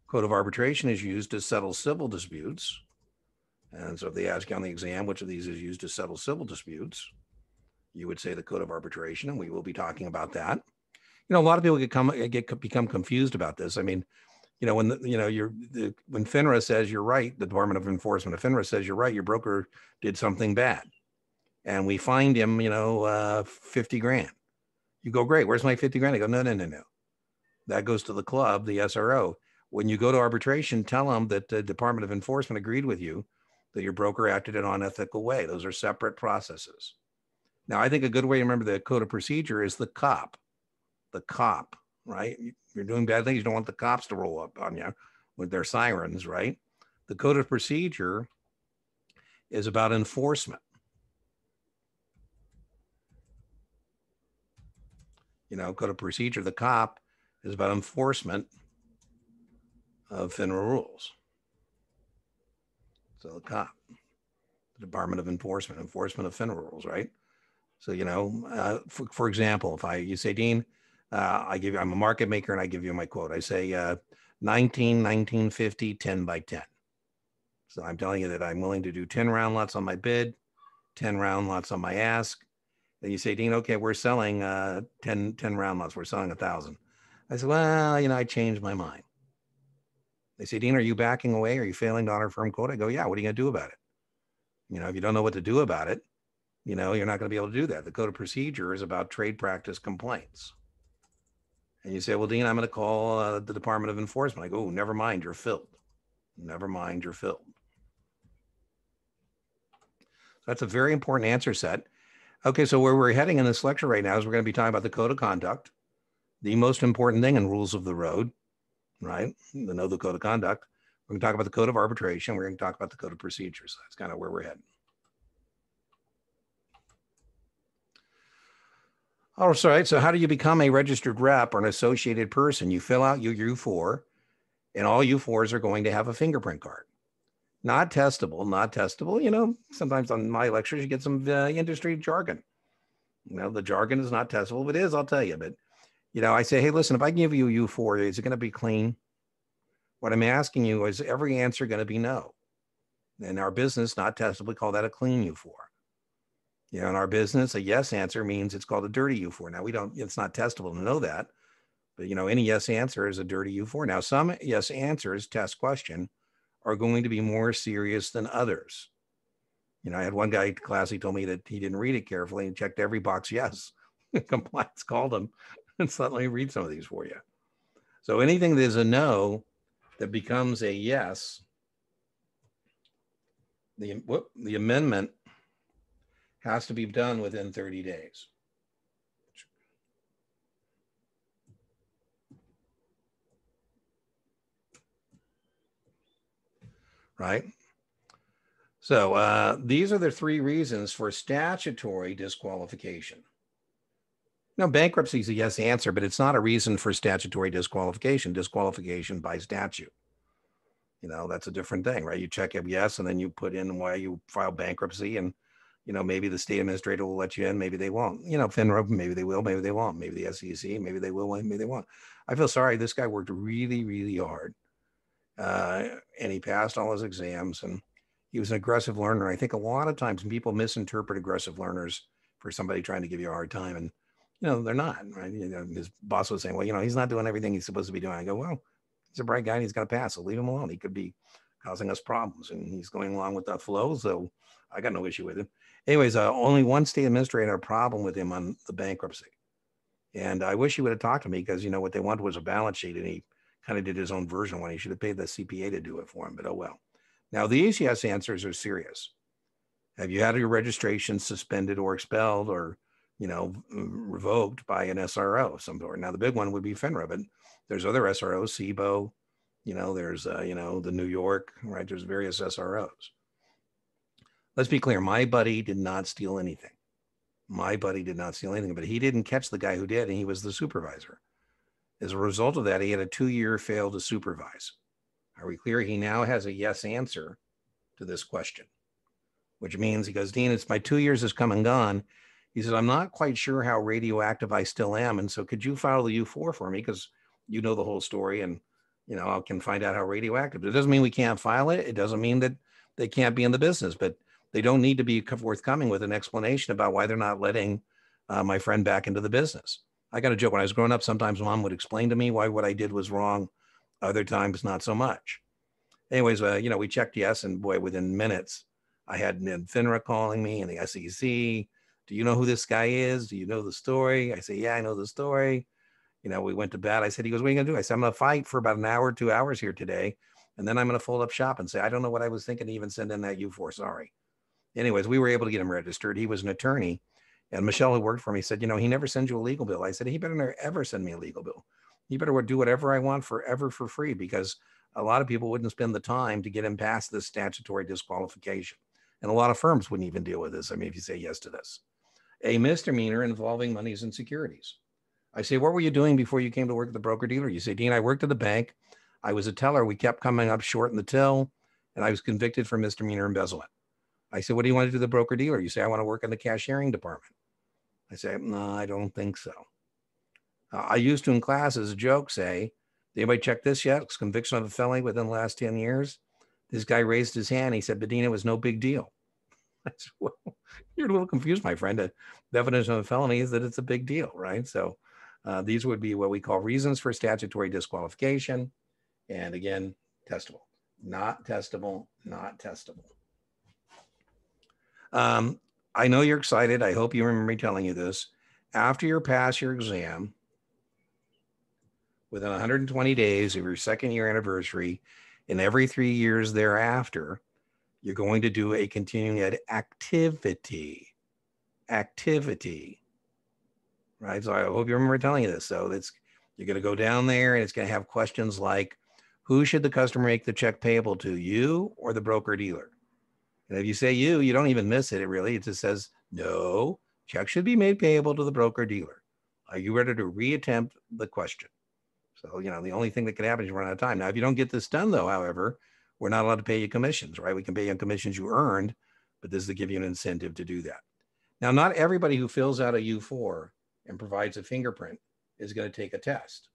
Code of arbitration is used to settle civil disputes. And so if they ask you on the exam, which of these is used to settle civil disputes, you would say the code of arbitration, and we will be talking about that. A lot of people become confused about this. I mean, you know, when when FINRA says you're right, the Department of Enforcement of FINRA says you're right, your broker did something bad, and we find him, 50 grand. You go, great, where's my 50 grand? I go, no. That goes to the club, the SRO. When you go to arbitration, tell them that the Department of Enforcement agreed with you that your broker acted in an unethical way. Those are separate processes. Now, I think a good way to remember the code of procedure is the cop, right? You're doing bad things. You don't want the cops to roll up on you with their sirens, right? The code of procedure is about enforcement. Code of procedure, the cop is about enforcement of FINRA rules. So the cop, the Department of enforcement of FINRA rules, right? So, for example, if you say, Dean, I'm a market maker and I give you my quote. I say 1950, 10 by 10. So I'm telling you that I'm willing to do 10 round lots on my bid, 10 round lots on my ask. Then you say, Dean, okay, we're selling 10 round lots. We're selling 1,000. I said, well, I changed my mind. They say, Dean, are you backing away? Are you failing to honor firm quote? I go, yeah, what are you going to do about it? If you don't know what to do about it, you're not going to be able to do that. The code of procedure is about trade practice complaints. And you say, well, Dean, I'm going to call the Department of Enforcement. I go, oh, never mind, you're filled. Never mind, you're filled. That's a very important answer set. Okay, so where we're heading in this lecture right now is we're going to be talking about the code of conduct, the most important thing in rules of the road, right? The code of conduct. We're going to talk about the code of arbitration. We're going to talk about the code of procedures. That's kind of where we're heading. All right, so how do you become a registered rep or an associated person? You fill out your U4, and all U4s are going to have a fingerprint card. Not testable. Sometimes on my lectures, you get some industry jargon. The jargon is not testable, but it is, I'll tell you. But, I say, hey, listen, if I give you a U4, is it going to be clean? What I'm asking you is every answer going to be no. In our business, not testable, we call that a clean U4. In our business, a yes answer means it's called a dirty U4. Now, it's not testable to know that, but, any yes answer is a dirty U4. Now, some yes answers, test question, are going to be more serious than others. I had one guy in class, he told me that he didn't read it carefully and checked every box yes. Compliance called him and said, let me read some of these for you. So anything that is a no that becomes a yes, the amendment has to be done within 30 days. Right? So these are the three reasons for statutory disqualification. Bankruptcy is a yes answer, but it's not a reason for statutory disqualification by statute. That's a different thing, right? You check a yes, and then you put in why you filed bankruptcy, and, maybe the state administrator will let you in, maybe they won't. FINRA, maybe they will, maybe they won't. Maybe the SEC, maybe they will, maybe they won't. I feel sorry. This guy worked really, really hard. And he passed all his exams, and he was an aggressive learner. I think a lot of times people misinterpret aggressive learners for somebody trying to give you a hard time, and they're not, right? His boss was saying, well, he's not doing everything he's supposed to be doing. I go, well, he's a bright guy and he's going to pass, so leave him alone. He could be causing us problems, and he's going along with that flow, so I got no issue with him. Anyways, only one state administrator had a problem with him on the bankruptcy, and I wish he would have talked to me, because what they wanted was a balance sheet, and he kind of did his own version when he should have paid the CPA to do it for him, but oh well. Now, these yes answers are serious. Have you had your registration suspended or expelled or, revoked by an SRO of some sort? Now, the big one would be FINRA, but there's other SROs, SIBO, there's, the New York, right? There's various SROs. Let's be clear. My buddy did not steal anything. But he didn't catch the guy who did, and he was the supervisor. As a result of that, he had a 2-year fail to supervise. Are we clear? He now has a yes answer to this question, which means he goes, Dean, it's my 2 years has come and gone. He says, I'm not quite sure how radioactive I still am. And so could you file the U4 for me? Because you know the whole story, and, I can find out how radioactive. It doesn't mean we can't file it. It doesn't mean that they can't be in the business, but they don't need to be forthcoming with an explanation about why they're not letting my friend back into the business. I got a joke. When I was growing up, sometimes mom would explain to me why what I did was wrong. Other times, not so much. Anyways, we checked yes, and boy, within minutes, I had FINRA calling me and the SEC. Do you know who this guy is? Do you know the story? I say, yeah, I know the story. We went to bed. I said, he goes, what are you going to do? I said, I'm going to fight for about an hour, 2 hours here today. And then I'm going to fold up shop and say, I don't know what I was thinking to even send in that U4. Sorry. Anyways, we were able to get him registered. He was an attorney. And Michelle, who worked for me, said, he never sends you a legal bill. I said, he better never ever send me a legal bill. He better do whatever I want forever for free, because a lot of people wouldn't spend the time to get him past this statutory disqualification. And a lot of firms wouldn't even deal with this. I mean, if you say yes to this. A misdemeanor involving monies and securities. I say, what were you doing before you came to work at the broker-dealer? You say, Dean, I worked at the bank. I was a teller. We kept coming up short in the till, and I was convicted for misdemeanor embezzlement. I said, what do you want to do the broker-dealer? You say, I want to work in the cashiering department. I say, no, I don't think so. I used to, in class as a joke, say, anybody check this yet? It's conviction of a felony within the last 10 years. This guy raised his hand. He said, Bedina, it was no big deal. I said, well, you're a little confused, my friend. The definition of a felony is that it's a big deal, right? So these would be what we call reasons for statutory disqualification. And again, testable, not testable, not testable. I know you're excited. I hope you remember me telling you this. After you pass your exam, within 120 days of your second year anniversary, and every 3 years thereafter, you're going to do a continuing ed activity, right? So I hope you remember telling you this. So you're going to go down there, and it's going to have questions like, who should the customer make the check payable to, you or the broker dealer? And if you say you don't even miss it. It just says, no, check should be made payable to the broker dealer. Are you ready to reattempt the question? So, the only thing that could happen is you run out of time. Now, if you don't get this done, though, however, we're not allowed to pay you commissions, right? We can pay you on commissions you earned, but this is to give you an incentive to do that. Now, not everybody who fills out a U4 and provides a fingerprint is going to take a test,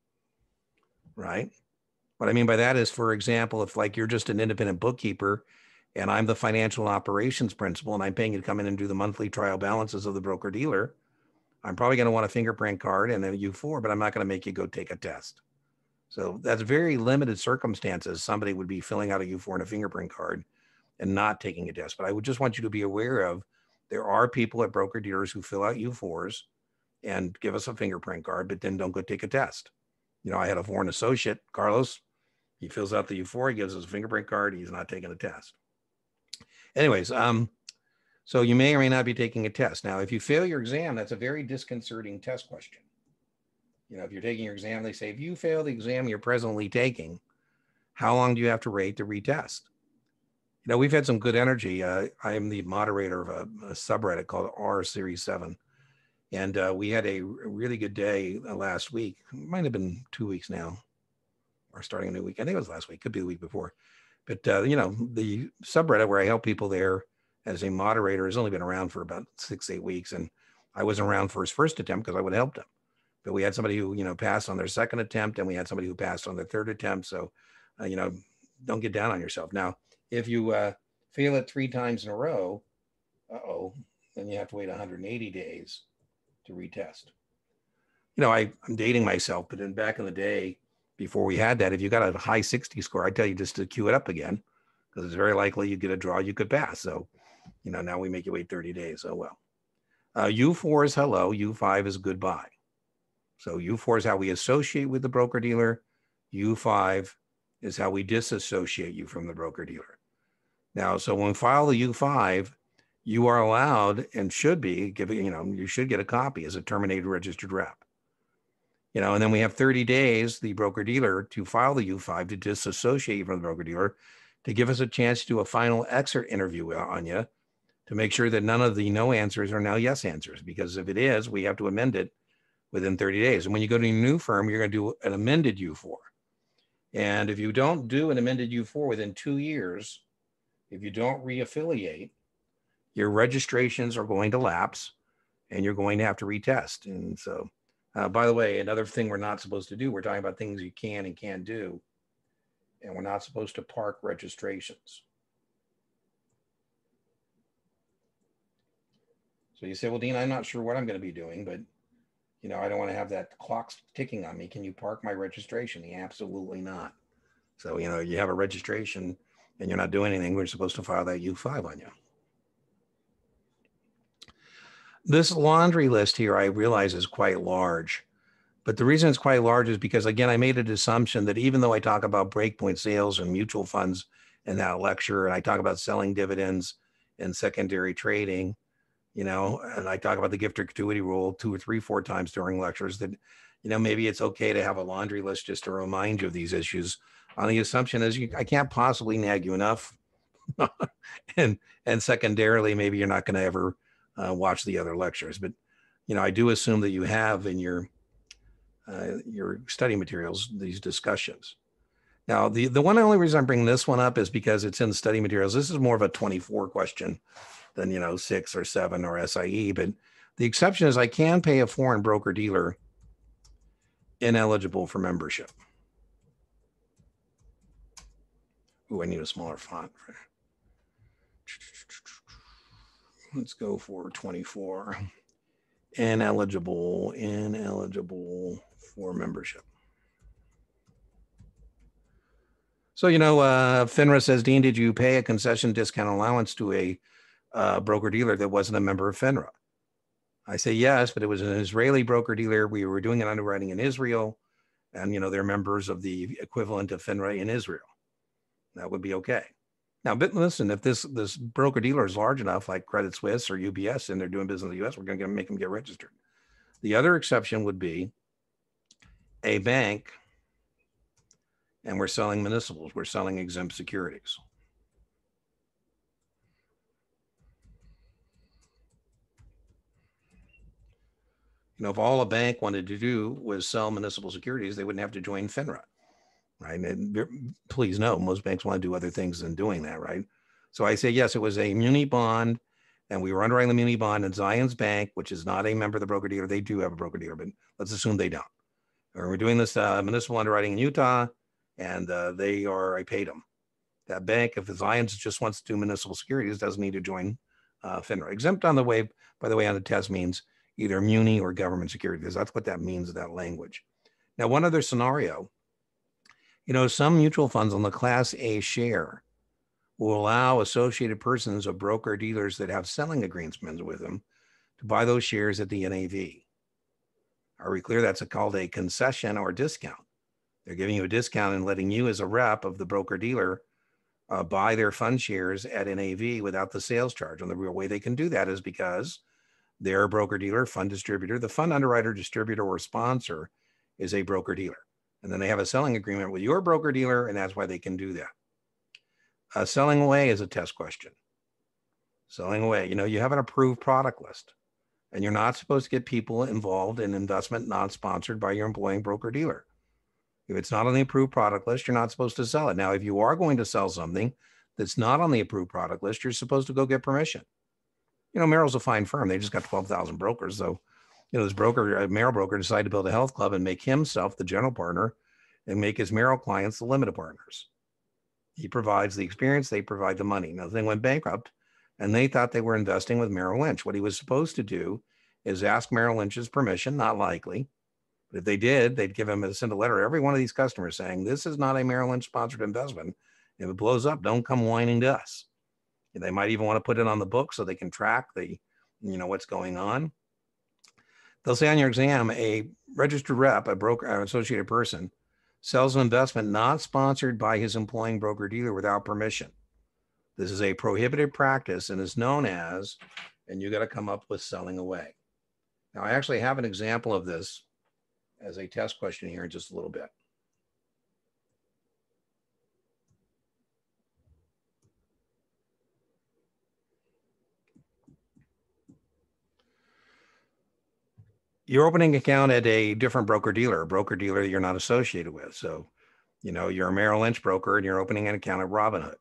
right? What I mean by that is, for example, if like you're just an independent bookkeeper and I'm the financial operations principal and I'm paying you to come in and do the monthly trial balances of the broker dealer, I'm probably going to want a fingerprint card and a U4, but I'm not going to make you go take a test. So that's very limited circumstances. Somebody would be filling out a U4 and a fingerprint card and not taking a test. But I would just want you to be aware of, there are people at broker dealers who fill out U4s and give us a fingerprint card, but then don't go take a test. I had a foreign associate, Carlos. He fills out the U4, he gives us a fingerprint card. He's not taking a test. Anyways, so you may or may not be taking a test. Now, if you fail your exam, that's a very disconcerting test question. If you're taking your exam, they say, if you fail the exam you're presently taking, how long do you have to wait to retest? We've had some good energy. I am the moderator of a subreddit called R Series 7. And we had a really good day last week. It might have been 2 weeks now, or starting a new week. I think it was last week, could be the week before. But, the subreddit where I help people there as a moderator has only been around for about 6-8 weeks. And I wasn't around for his first attempt because I would have helped him. But we had somebody who, passed on their second attempt, and we had somebody who passed on their third attempt. So, don't get down on yourself. Now, if you fail it 3 times in a row, then you have to wait 180 days to retest. I'm dating myself, but back in the day, before we had that, if you got a high 60 score, I'd tell you just to queue it up again, because it's very likely you get a draw you could pass. So, now we make you wait 30 days. Oh, well. U4 is hello. U5 is goodbye. So U4 is how we associate with the broker dealer. U5 is how we disassociate you from the broker dealer. Now, so when we file the U5, you are allowed and should be giving, you should get a copy as a terminated registered rep. And then we have 30 days, the broker dealer, to file the U5 to disassociate you from the broker dealer, to give us a chance to do a final exit interview on you to make sure that none of the no answers are now yes answers. Because if it is, we have to amend it within 30 days. And when you go to a new firm, you're going to do an amended U4. And if you don't do an amended U4 within 2 years, if you don't reaffiliate, your registrations are going to lapse and you're going to have to retest. And so, by the way, another thing we're not supposed to do, we're talking about things you can and can't do, and we're not supposed to park registrations. So you say, well, Dean, I'm not sure what I'm going to be doing, but I don't want to have that clock ticking on me. Can you park my registration? Absolutely not. So, you have a registration and you're not doing anything, we're supposed to file that U5 on you. This laundry list here, I realize, is quite large. But the reason it's quite large is because, again, I made an assumption that even though I talk about breakpoint sales and mutual funds in that lecture, and I talk about selling dividends and secondary trading, and I talk about the gift or gratuity rule 2 or 3, 4 times during lectures, that, maybe it's okay to have a laundry list just to remind you of these issues, on the assumption is I can't possibly nag you enough. and secondarily, maybe you're not going to ever watch the other lectures. But, I do assume that you have in your study materials these discussions. Now, the only reason I'm bringing this one up is because it's in the study materials. This is more of a 24 question than 6 or 7 or SIE. But the exception is I can pay a foreign broker dealer ineligible for membership. Ooh, I need a smaller font. Let's go for 24. Ineligible for membership. So, FINRA says, Dean, did you pay a concession discount allowance to a broker dealer that wasn't a member of FINRA? I say yes, but it was an Israeli broker dealer. We were doing an underwriting in Israel, and they're members of the equivalent of FINRA in Israel. That would be okay. Now, but listen, if this broker dealer is large enough, like Credit Suisse or UBS, and they're doing business in the U.S., we're going to make them get registered. The other exception would be a bank, and we're selling municipals. We're selling exempt securities. If all a bank wanted to do was sell municipal securities, they wouldn't have to join FINRA, right? And please note, most banks want to do other things than doing that, right? So I say, yes, it was a muni bond, and we were underwriting the muni bond, and Zions Bank, which is not a member of the broker dealer, they do have a broker dealer, but let's assume they don't. Or we're doing this municipal underwriting in Utah, and I paid them. That bank, if the Zions just wants to do municipal securities, doesn't need to join FINRA. Exempt, by the way, on the test means either muni or government securities. That's what that means, that language. Now, one other scenario, some mutual funds on the Class A share will allow associated persons of broker dealers that have selling agreements with them to buy those shares at the NAV. Are we clear? That's called a concession or discount. They're giving you a discount and letting you as a rep of the broker dealer buy their fund shares at NAV without the sales charge. And the real way they can do that is because they're a broker dealer, fund distributor. The fund underwriter, distributor, or sponsor is a broker dealer. And then they have a selling agreement with your broker dealer, and that's why they can do that. Selling away is a test question. Selling away, you have an approved product list, and you're not supposed to get people involved in investment not sponsored by your employing broker dealer. If it's not on the approved product list, you're not supposed to sell it. Now, if you are going to sell something that's not on the approved product list, you're supposed to go get permission. Merrill's a fine firm. They just got 12,000 brokers. So, this Merrill broker decided to build a health club and make himself the general partner and make his Merrill clients the limited partners. He provides the experience. They provide the money. Now, they went bankrupt, and they thought they were investing with Merrill Lynch. What he was supposed to do is ask Merrill Lynch's permission, not likely. But if they did, they'd send a letter to every one of these customers saying, this is not a Merrill Lynch sponsored investment. If it blows up, don't come whining to us. They might even want to put it on the book so they can track what's going on. They'll say on your exam, a registered rep, a broker, an associated person, sells an investment not sponsored by his employing broker dealer without permission. This is a prohibited practice and is known as, and you got to come up with selling away. Now, I actually have an example of this as a test question here in just a little bit. You're opening an account at a different broker dealer that you're not associated with. So, you're a Merrill Lynch broker and you're opening an account at Robinhood.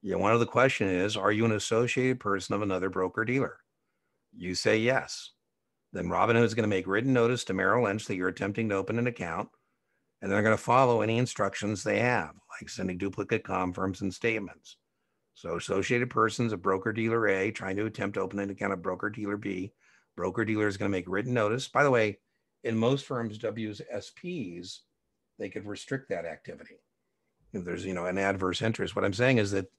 One of the question is, are you an associated person of another broker dealer? You say yes. Then Robinhood is going to make written notice to Merrill Lynch that you're attempting to open an account, and they're going to follow any instructions they have, like sending duplicate confirms and statements. So associated persons of broker dealer A trying to attempt to open an account at broker dealer B, broker dealer is going to make written notice. By the way, in most firms, SPs, they could restrict that activity. if there's, an adverse interest. What I'm saying is that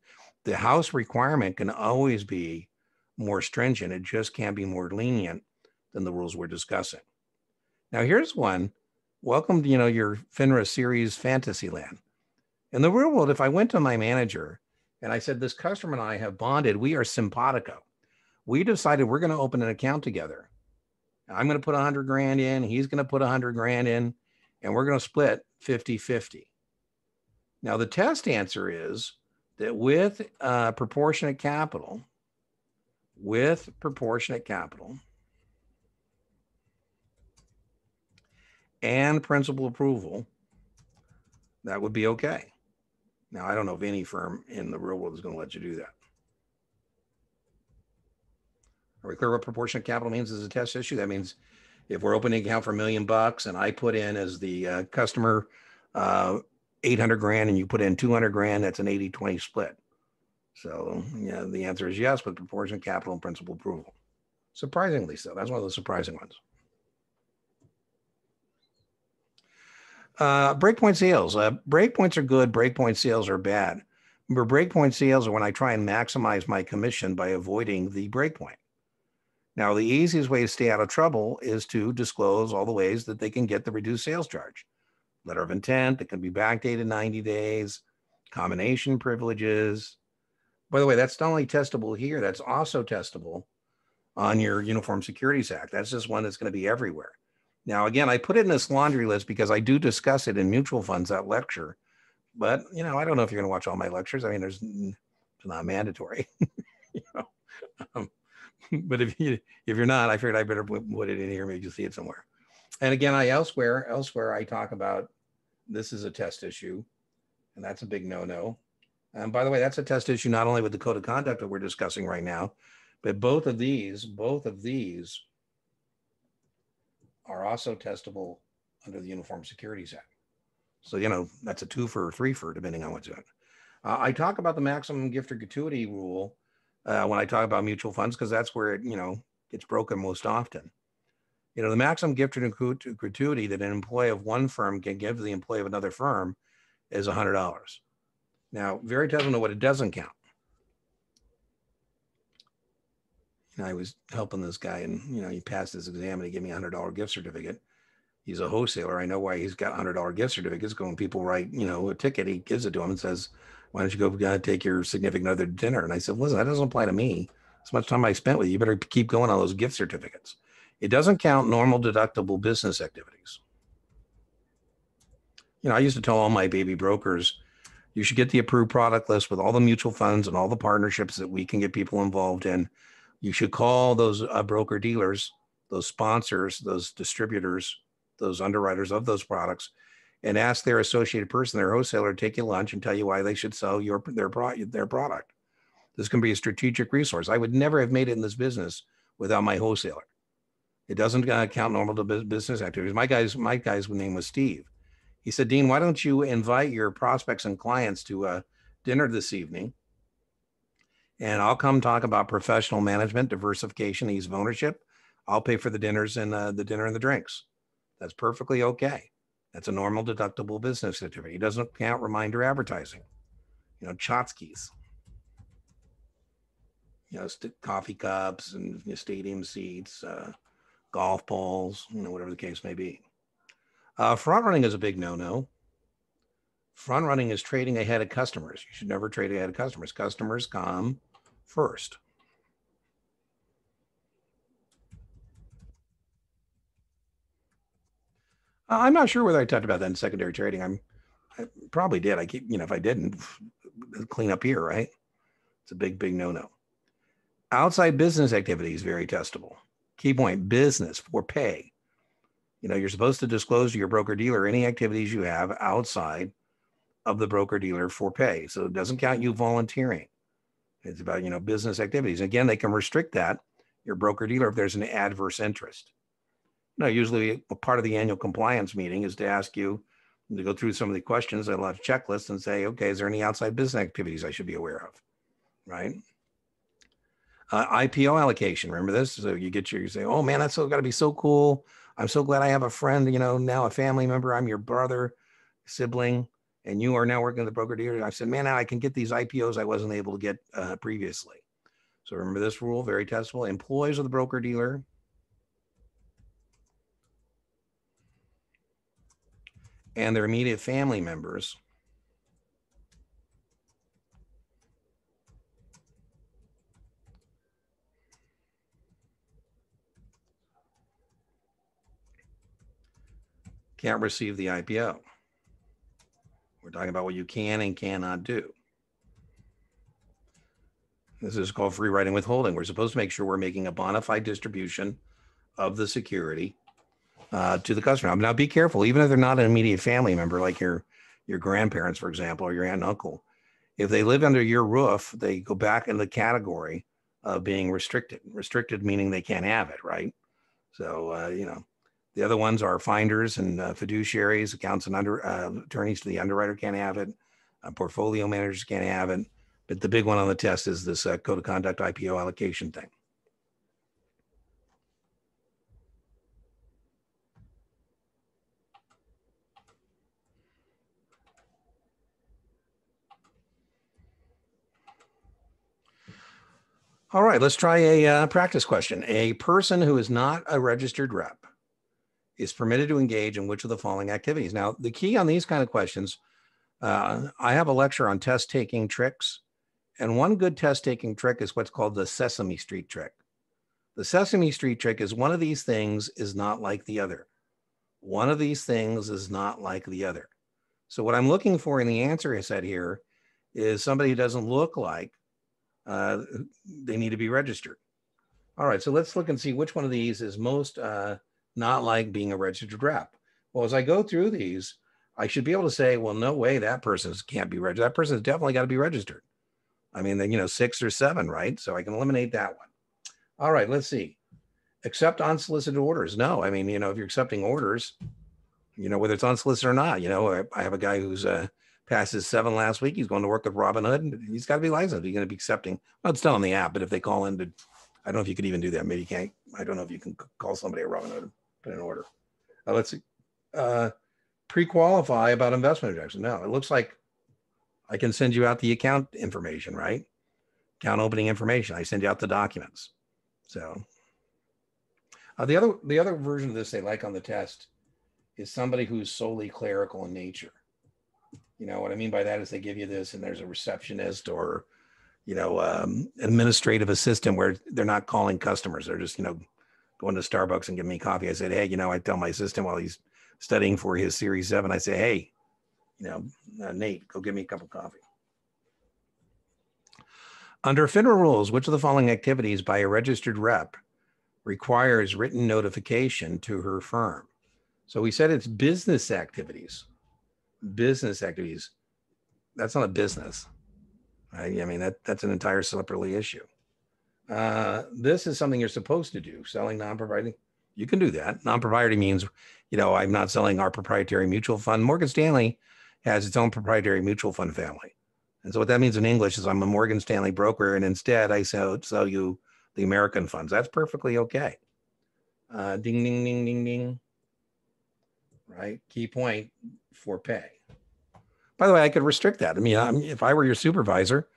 the House requirement can always be more stringent. It just can't be more lenient than the rules we're discussing. Now, here's one. Welcome to, your FINRA series fantasy land. In the real world, if I went to my manager and I said, this customer and I have bonded, we are simpatico. We decided we're going to open an account together. I'm going to put 100 grand in. He's going to put 100 grand in, and we're going to split 50-50. Now, the test answer is that with proportionate capital, and principal approval, that would be okay. Now, I don't know if any firm in the real world is going to let you do that. Are we clear what proportionate capital means as a test issue? That means if we're opening an account for $1 million and I put in as the customer 800 grand and you put in 200 grand, that's an 80-20 split. So yeah, the answer is yes, with proportionate capital and principal approval. Surprisingly so. That's one of the surprising ones. Breakpoint sales. Breakpoints are good. Breakpoint sales are bad. Remember, breakpoint sales are when I try and maximize my commission by avoiding the breakpoint. Now, the easiest way to stay out of trouble is to disclose all the ways that they can get the reduced sales charge. Letter of intent that can be backdated 90 days, combination privileges. By the way, that's not only testable here, that's also testable on your Uniform Securities Act. That's just one that's going to be everywhere. Now, again, I put it in this laundry list because I do discuss it in mutual funds, that lecture. But, I don't know if you're going to watch all my lectures. I mean, it's not mandatory. But if you're not, I figured I better put it in here. Maybe you'll see it somewhere. And again, elsewhere, I talk about this is a test issue, and that's a big no-no. And by the way, that's a test issue not only with the code of conduct that we're discussing right now, but both of these are also testable under the Uniform Securities Act. So, that's a 2-for or 3-for, depending on what's in it. I talk about the maximum gift or gratuity rule when I talk about mutual funds, because that's where it, gets broken most often. The maximum gift or gratuity that an employee of one firm can give to the employee of another firm is $100. Now, Veritas will know what it doesn't count. I was helping this guy and, he passed his exam and he gave me a $100 gift certificate. He's a wholesaler. I know why he's got $100 gift certificates. When people write, a ticket, he gives it to him and says, why don't you go take your significant other to dinner? And I said, listen, that doesn't apply to me. As much time I spent with you, you better keep going on those gift certificates. It doesn't count normal deductible business activities. I used to tell all my baby brokers, you should get the approved product list with all the mutual funds and all the partnerships that we can get people involved in. You should call those broker dealers, those sponsors, those distributors, those underwriters of those products, and ask their associated person, their wholesaler, to take you lunch and tell you why they should sell their product. This can be a strategic resource. I would never have made it in this business without my wholesaler. It doesn't count normal to business activities. My guy's name was Steve. He said, Dean, why don't you invite your prospects and clients to dinner this evening? And I'll come talk about professional management, diversification, ease of ownership. I'll pay for the dinners and the dinner and the drinks. That's perfectly okay. That's a normal deductible business activity. It doesn't count reminder advertising. Tchotchkes. Coffee cups and stadium seats, golf balls, whatever the case may be. Front running is a big no-no. Front running is trading ahead of customers. You should never trade ahead of customers. Customers come first. I'm not sure whether I talked about that in secondary trading. I probably did. I keep, if I didn't, clean up here, right? It's a big, big no-no. Outside business activity is very testable. Key point, business for pay. You're supposed to disclose to your broker-dealer any activities you have outside of the broker-dealer for pay. So it doesn't count you volunteering. It's about, business activities. Again, they can restrict that, your broker-dealer, if there's an adverse interest. Usually a part of the annual compliance meeting is to ask you to go through some of the questions, a lot of checklists, and say, okay, is there any outside business activities I should be aware of, right? IPO allocation, remember this? So you say, oh man, that's got to be so cool. I'm so glad I have a friend, now a family member. I'm your brother, sibling. and you are now working at the broker dealer. I said, man, now I can get these IPOs I wasn't able to get previously. So remember this rule, very testable. Employees of the broker dealer and their immediate family members can't receive the IPO. We're talking about what you can and cannot do. This is called free riding withholding. We're supposed to make sure we're making a bona fide distribution of the security to the customer. Now, be careful, even if they're not an immediate family member, like your grandparents, for example, or your aunt and uncle. If they live under your roof, they go back in the category of being restricted. Restricted meaning they can't have it, right? So, you know, the other ones are finders and fiduciaries, accounts and attorneys to the underwriter can't have it. Portfolio managers can't have it. But the big one on the test is this code of conduct IPO allocation thing. All right, let's try a practice question. A person who is not a registered rep is permitted to engage in which of the following activities? Now, the key on these kind of questions, I have a lecture on test taking tricks. And one good test taking trick is what's called the Sesame Street trick. The Sesame Street trick is one of these things is not like the other. One of these things is not like the other. So what I'm looking for in the answer set here is somebody who doesn't look like they need to be registered. All right, so let's look and see which one of these is most not like being a registered rep. Well, as I go through these, I should be able to say, well, no way that person can't be registered. That person's definitely got to be registered. I mean, then, you know, 6 or 7, right? So I can eliminate that one. All right, let's see. Accept unsolicited orders. No, I mean, you know, if you're accepting orders, you know, whether it's unsolicited or not, you know, I have a guy who's passed his 7 last week. He's going to work with Robinhood, and he's got to be licensed. He's going to be accepting. Well, it's still on the app, but if they call in to, I don't know if you could even do that. Maybe you can't. I don't know if you can call somebody at Robinhood and put an order. Let's see. Pre-qualify about investment objections. No, it looks like I can send you out the account information, right? Account opening information. I send you out the documents. So the other version of this they like on the test is somebody who's solely clerical in nature. You know what I mean by that is they give you this and there's a receptionist or, you know, administrative assistant where they're not calling customers. They're just, you know, going to Starbucks and giving me coffee. I said, hey, you know, I tell my assistant while he's studying for his Series 7, I say, hey, you know, Nate, go get me a cup of coffee. Under FINRA rules, which of the following activities by a registered rep requires written notification to her firm? So we said it's business activities. Business activities. That's not a business. Right? I mean, that's an entire separately issue. This is something you're supposed to do. Selling non-proprietary. You can do that. Non-proprietary means, you know, I'm not selling our proprietary mutual fund. Morgan Stanley has its own proprietary mutual fund family. And so what that means in English is I'm a Morgan Stanley broker, and instead I sell you the American funds. That's perfectly okay. Ding, ding, ding, ding, ding. Right? Key point for pay. By the way, I could restrict that. I mean, if I were your supervisor,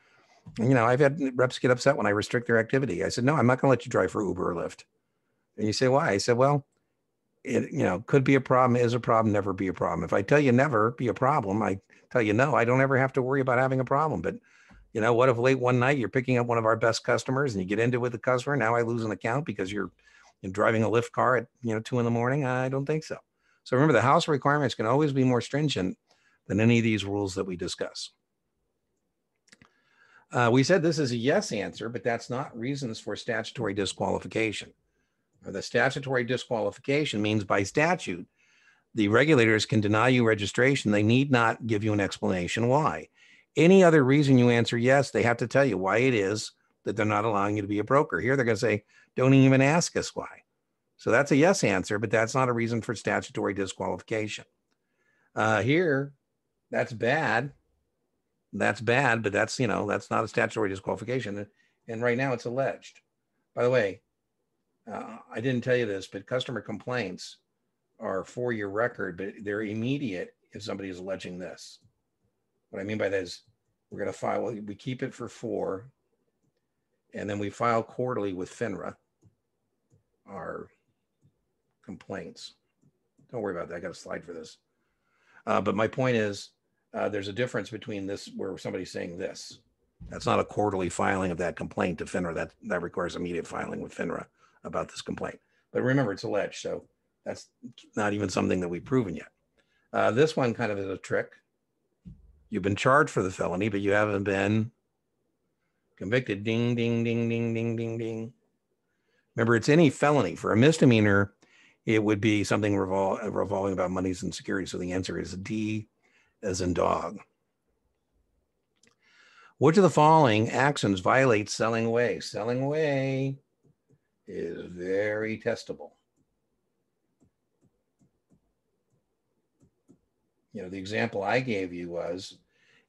you know, I've had reps get upset when I restrict their activity. I said, no, I'm not going to let you drive for Uber or Lyft. And you say, why? I said, well, it, you know, could be a problem, is a problem, never be a problem. If I tell you never be a problem, I tell you no, I don't ever have to worry about having a problem. But, you know, what if late one night you're picking up one of our best customers and you get into it with the customer? Now I lose an account because you're driving a Lyft car at, you know, 2 a.m. I don't think so. So remember, the house requirements can always be more stringent than any of these rules that we discuss. We said this is a yes answer, but that's not reasons for statutory disqualification. The statutory disqualification means by statute, the regulators can deny you registration. They need not give you an explanation why. Any other reason you answer yes, they have to tell you why it is that they're not allowing you to be a broker. Here, they're going to say, don't even ask us why. So that's a yes answer, but that's not a reason for statutory disqualification. Here, that's bad. That's bad, but that's, you know, that's not a statutory disqualification. And right now it's alleged. By the way, I didn't tell you this, but customer complaints are for your record, but they're immediate if somebody is alleging this. What I mean by that is we're going to file, we keep it for 4, and then we file quarterly with FINRA our complaints. Don't worry about that. I got a slide for this. But my point is, there's a difference between this where somebody's saying this. That's not a quarterly filing of that complaint to FINRA. That requires immediate filing with FINRA about this complaint. But remember, it's alleged, so that's not even something that we've proven yet. This one kind of is a trick. You've been charged for the felony, but you haven't been convicted. Ding, ding, ding, ding, ding, ding, ding. Remember, it's any felony. For a misdemeanor, it would be something revolving about monies and securities. So the answer is D as in dog. Which of the following actions violate selling away? Selling away is very testable. The example I gave you was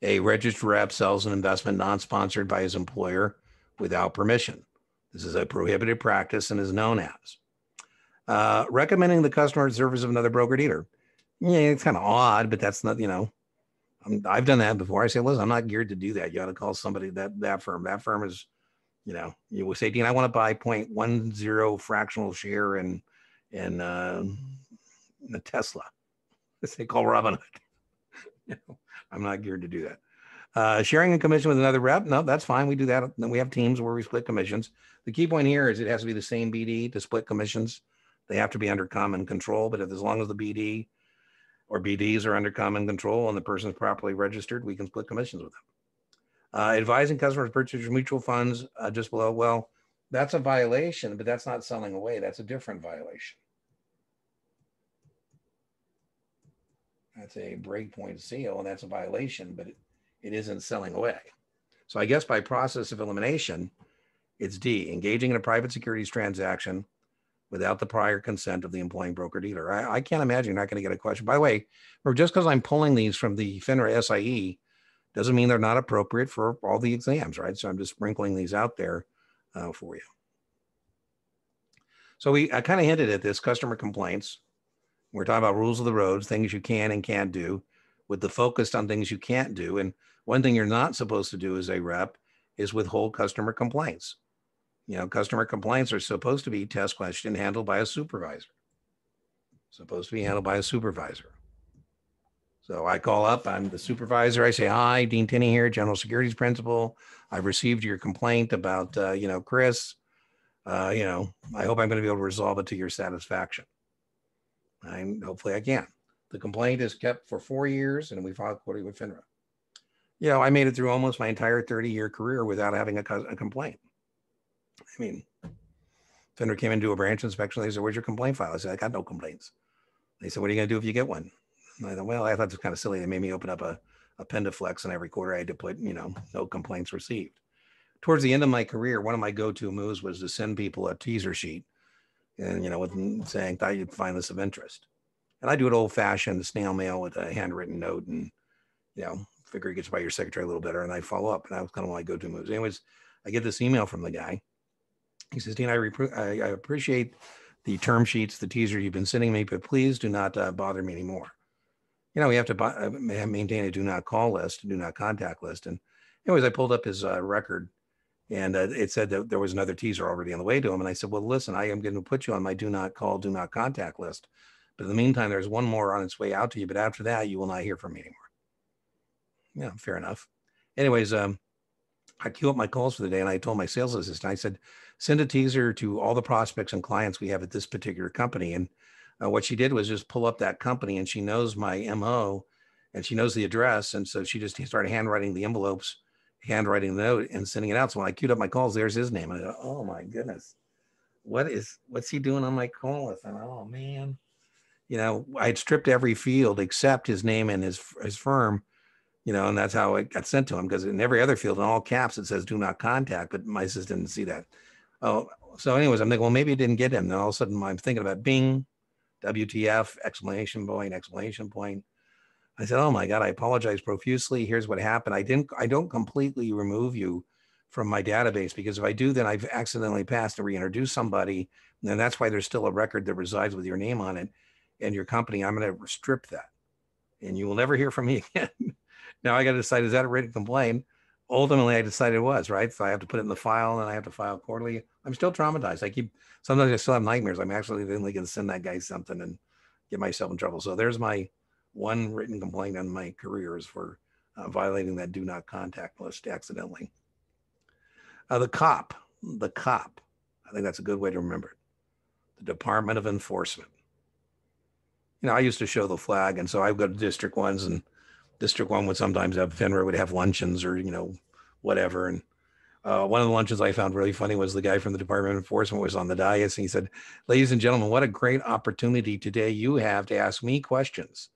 a registered rep sells an investment non-sponsored by his employer without permission. This is a prohibited practice and is known as recommending the customer service of another broker dealer. Yeah, it's kind of odd, but that's not, I've done that before. I say, listen, I'm not geared to do that. You got to call somebody that firm. That firm is, you will say, Dean, I want to buy 0.10 fractional share in a Tesla. They call Robinhood. I'm not geared to do that. Sharing a commission with another rep. No, that's fine. We do that. Then we have teams where we split commissions. The key point here is it has to be the same BD to split commissions. They have to be under common control, but as long as the BD or BDs are under common control and the person is properly registered, we can split commissions with them. Advising customers to purchase mutual funds just below. Well, that's a violation, but that's not selling away. That's a different violation. That's a breakpoint sale, and that's a violation, but it isn't selling away. So I guess by process of elimination, it's D, engaging in a private securities transaction without the prior consent of the employing broker dealer. I can't imagine you're not going to get a question. By the way, just because I'm pulling these from the FINRA SIE doesn't mean they're not appropriate for all the exams, right? So I'm just sprinkling these out there for you. So I kind of hinted at this, customer complaints. We're talking about rules of the road, things you can and can't do, with the focus on things you can't do. And one thing you're not supposed to do as a rep is withhold customer complaints. Customer complaints are supposed to be test question handled by a supervisor. Supposed to be handled by a supervisor. So I call up, I'm the supervisor. I say, hi, Dean Tinney here, General Securities Principal. I've received your complaint about, Chris. I hope I'm going to be able to resolve it to your satisfaction. Hopefully I can. The complaint is kept for 4 years and we filed quarterly with FINRA. I made it through almost my entire 30-year career without having a complaint. I mean, FINRA came into a branch inspection. They said, where's your complaint file? I said, I got no complaints. They said, what are you going to do if you get one? And I thought, well, I thought it was kind of silly. They made me open up a Pendaflex, and every quarter I had to put, no complaints received. Towards the end of my career, one of my go-to moves was to send people a teaser sheet and, with saying, thought you'd find this of interest. And I do it old-fashioned snail mail with a handwritten note and, figure it gets by your secretary a little better, and I follow up. And that was kind of my go-to moves. Anyways, I get this email from the guy. He says, Dean, I appreciate the term sheets, the teaser you've been sending me, but please do not bother me anymore. We have to maintain a do not call list, do not contact list. And anyways, I pulled up his record, and it said that there was another teaser already on the way to him. And I said, well, listen, I am going to put you on my do not call, do not contact list. But in the meantime, there's one more on its way out to you. But after that, you will not hear from me anymore. Fair enough. Anyways, I queue up my calls for the day, and I told my sales assistant, I said, send a teaser to all the prospects and clients we have at this particular company. And what she did was just pull up that company, and she knows my MO and she knows the address. And so she just started handwriting the envelopes, handwriting the note and sending it out. So when I queued up my calls, there's his name. And I thought, oh my goodness, what's he doing on my call list? And oh man, I had stripped every field except his name and his firm, and that's how it got sent to him, because in every other field, in all caps, it says do not contact, but my assistant didn't see that. Oh, so anyways, I'm thinking, well, maybe it didn't get him. Then all of a sudden I'm thinking about Bing, WTF, exclamation point. I said, oh my God, I apologize profusely. Here's what happened. I don't completely remove you from my database, because if I do, then I've accidentally passed to reintroduce somebody. And that's why there's still a record that resides with your name on it and your company. I'm going to strip that, and you will never hear from me again. Now I got to decide, is that a written complaint? Ultimately, I decided it was, right? So I have to put it in the file and I have to file quarterly. I'm still traumatized. Sometimes I still have nightmares. I'm actually going to send that guy something and get myself in trouble. So there's my one written complaint on my careers for violating that do not contact list accidentally. The cop, I think that's a good way to remember it. The Department of Enforcement. I used to show the flag, and so I would go to district ones, and district one would sometimes have FINRA would have luncheons or, whatever. And one of the luncheons I found really funny was the guy from the Department of Enforcement was on the dais, and he said, "Ladies and gentlemen, what a great opportunity today you have to ask me questions,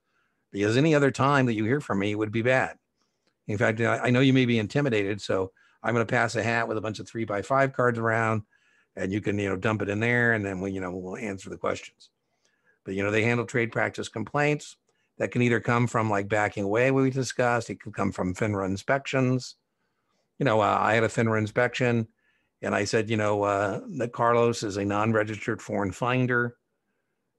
because any other time that you hear from me would be bad. In fact, I know you may be intimidated, so I'm going to pass a hat with a bunch of 3x5 cards around, and you can, dump it in there, and then we'll answer the questions." But, they handle trade practice complaints that can either come from like backing away, we discussed. It could come from FINRA inspections. I had a FINRA inspection, and I said, that Carlos is a non-registered foreign finder.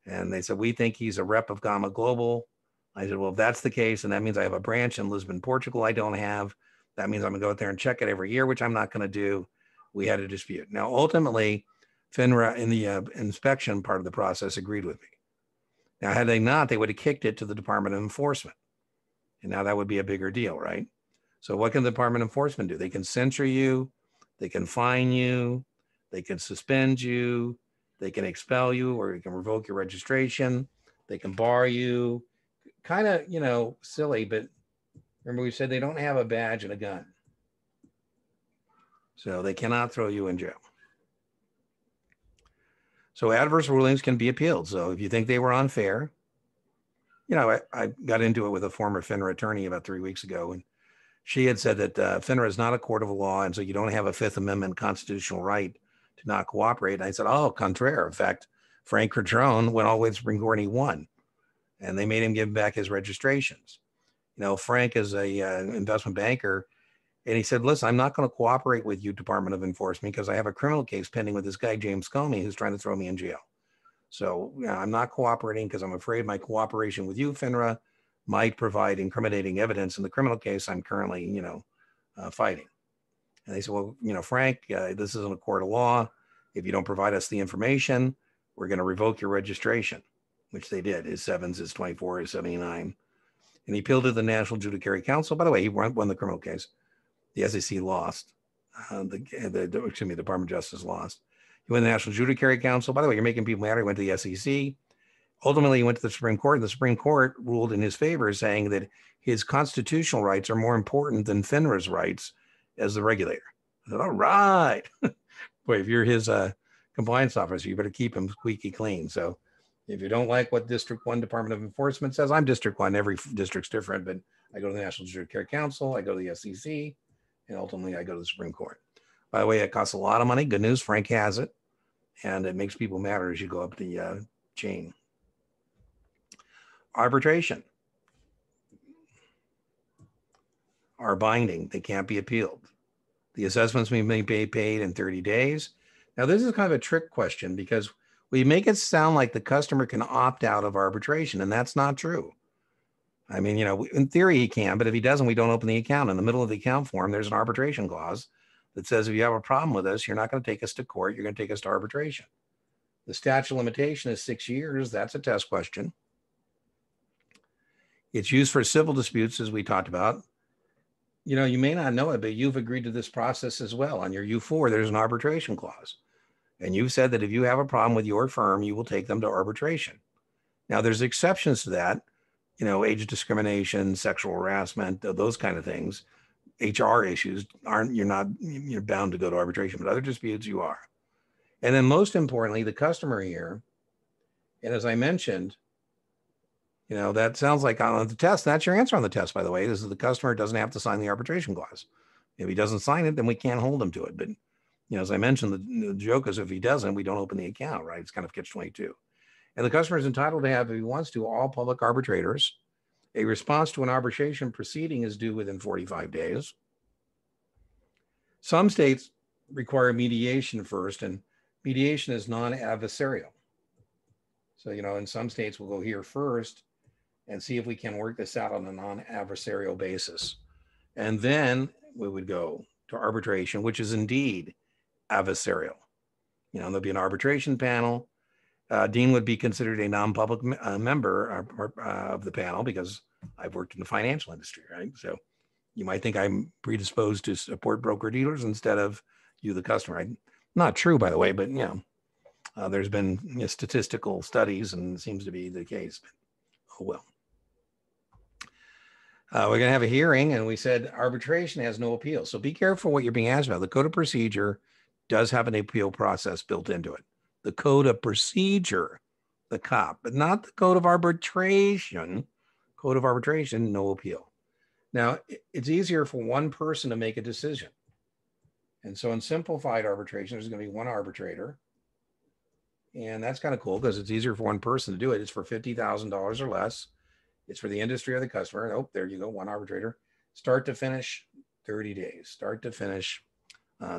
And they said, we think he's a rep of Gamma Global. I said, well, if that's the case, and that means I have a branch in Lisbon, Portugal, I don't have. That means I'm going to go out there and check it every year, which I'm not going to do. We had a dispute. Now, ultimately, FINRA in the inspection part of the process agreed with me. Now, had they not, they would have kicked it to the Department of Enforcement. And now that would be a bigger deal, right? So what can the Department of Enforcement do? They can censure you. They can fine you. They can suspend you. They can expel you, or you can revoke your registration. They can bar you. Kind of, silly, but remember we said they don't have a badge and a gun. So they cannot throw you in jail. So adverse rulings can be appealed. So if you think they were unfair, I got into it with a former FINRA attorney about 3 weeks ago, and she had said that FINRA is not a court of law, and so you don't have a Fifth Amendment constitutional right to not cooperate. And I said, oh, contraire. In fact, Frank Cardrone went all the way to the Supreme Court and he won, and they made him give back his registrations. Frank is a investment banker, and he said, listen, I'm not going to cooperate with you, Department of Enforcement, because I have a criminal case pending with this guy, James Comey, who's trying to throw me in jail. So I'm not cooperating because I'm afraid my cooperation with you, FINRA, might provide incriminating evidence in the criminal case I'm currently, fighting. And they said, well, Frank, this isn't a court of law. If you don't provide us the information, we're going to revoke your registration, which they did. His 7s, his 24, his 79. And he appealed to the National Judiciary Council. By the way, he won the criminal case. The SEC lost. The Department of Justice lost. He went to the National Judiciary Council. By the way, you're making people mad. He went to the SEC. Ultimately, he went to the Supreme Court, and the Supreme Court ruled in his favor, saying that his constitutional rights are more important than FINRA's rights as the regulator. I said, all right. Boy, if you're his compliance officer, you better keep him squeaky clean. So if you don't like what District 1 Department of Enforcement says, I'm District 1. Every district's different, but I go to the National Judiciary Council, I go to the SEC, and ultimately I go to the Supreme Court. By the way, it costs a lot of money. Good news, Frank has it, and it makes people madder as you go up the chain. Arbitration are binding. They can't be appealed. The assessments may be paid in 30 days. Now, this is kind of a trick question because we make it sound like the customer can opt out of arbitration, and that's not true. I mean, in theory he can, but if he doesn't, we don't open the account. In the middle of the account form, there's an arbitration clause that says if you have a problem with us, you're not going to take us to court. You're going to take us to arbitration. The statute of limitation is 6 years. That's a test question. It's used for civil disputes, as we talked about. You may not know it, but you've agreed to this process as well. On your U4, there's an arbitration clause. And you've said that if you have a problem with your firm, you will take them to arbitration. Now, there's exceptions to that, age discrimination, sexual harassment, those kind of things. HR issues you're bound to go to arbitration, but other disputes you are. And then most importantly, the customer here, and as I mentioned, that sounds like on the test, that's your answer on the test, by the way. This is the customer doesn't have to sign the arbitration clause. If he doesn't sign it, then we can't hold him to it. But, as I mentioned, the joke is if he doesn't, we don't open the account, right? It's kind of catch-22. And the customer is entitled to have, if he wants to, all public arbitrators. A response to an arbitration proceeding is due within 45 days. Some states require mediation first, and mediation is non-adversarial. So, in some states we'll go here first, and see if we can work this out on a non-adversarial basis. And then we would go to arbitration, which is indeed adversarial. There'll be an arbitration panel. Dean would be considered a non-public member of the panel because I've worked in the financial industry, right? So you might think I'm predisposed to support broker-dealers instead of you, the customer. Not true, by the way, but there's been statistical studies and it seems to be the case. But, oh well. We're going to have a hearing, and we said arbitration has no appeal. So be careful what you're being asked about. The code of procedure does have an appeal process built into it. The code of procedure, the COP, but not the code of arbitration. Code of arbitration, no appeal. Now, it's easier for one person to make a decision. And so in simplified arbitration, there's going to be one arbitrator. And that's kind of cool because it's easier for one person to do it. It's for $50,000 or less. It's for the industry or the customer. Oh, there you go, one arbitrator. Start to finish, 30 days. Start to finish,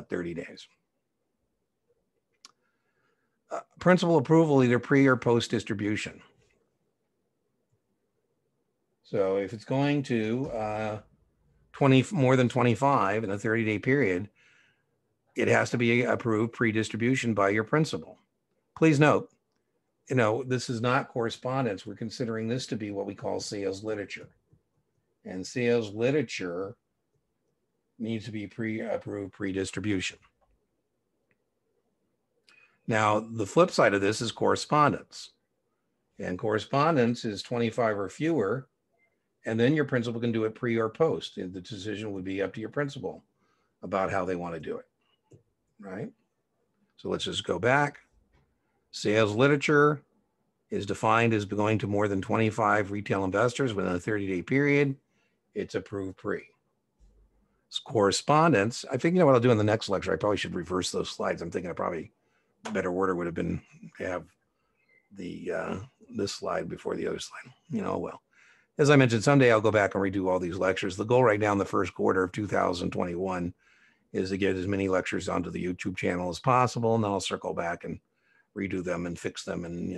30 days. Principal approval, either pre or post distribution. So if it's going to more than 25 in a 30-day period, it has to be approved pre-distribution by your principal. Please note, this is not correspondence. We're considering this to be what we call sales literature. And sales literature needs to be pre-approved pre-distribution. Now, the flip side of this is correspondence. And correspondence is 25 or fewer. And then your principal can do it pre or post. And the decision would be up to your principal about how they want to do it, right? So let's just go back. Sales literature is defined as going to more than 25 retail investors within a 30-day period. It's approved pre. It's correspondence. I think, what I'll do in the next lecture, I probably should reverse those slides. I'm thinking probably a better order would have been to have this slide before the other slide. Well, as I mentioned, someday I'll go back and redo all these lectures. The goal right now in the first quarter of 2021 is to get as many lectures onto the YouTube channel as possible. And then I'll circle back and redo them and fix them and,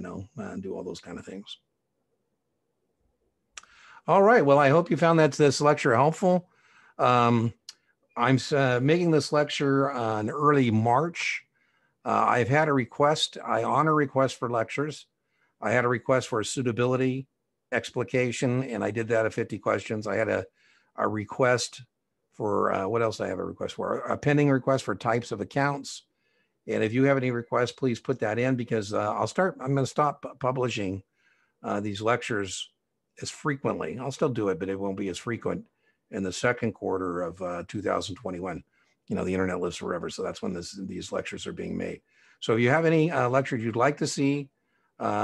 do all those kind of things. All right. Well, I hope you found this lecture helpful. I'm making this lecture in early March. I've had a request. I honor requests for lectures. I had a request for a suitability explication, and I did that at 50 questions. I had a request for, what else I have a request for? A pending request for types of accounts. And if you have any requests, please put that in because I'm going to stop publishing these lectures as frequently. I'll still do it, but it won't be as frequent in the second quarter of 2021. The internet lives forever. So that's when these lectures are being made. So if you have any lectures you'd like to see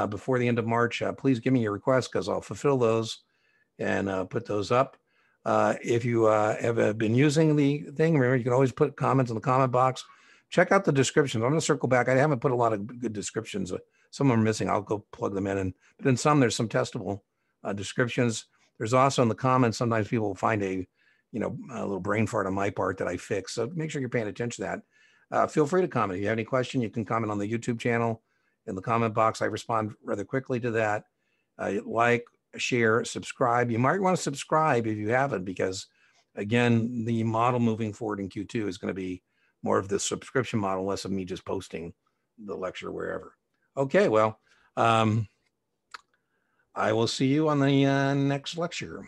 before the end of March, please give me your request because I'll fulfill those and put those up. If you have been using the thing, remember, you can always put comments in the comment box. Check out the descriptions. I'm going to circle back. I haven't put a lot of good descriptions. Some of them are missing. I'll go plug them in. But in some, there's some testable descriptions. There's also in the comments, sometimes people will find a little brain fart on my part that I fix. So make sure you're paying attention to that. Feel free to comment. If you have any question, you can comment on the YouTube channel in the comment box. I respond rather quickly to that. Like, share, subscribe. You might want to subscribe if you haven't, because again, the model moving forward in Q2 is going to be more of the subscription model, less of me just posting the lecture wherever. Okay, well, I will see you on the next lecture.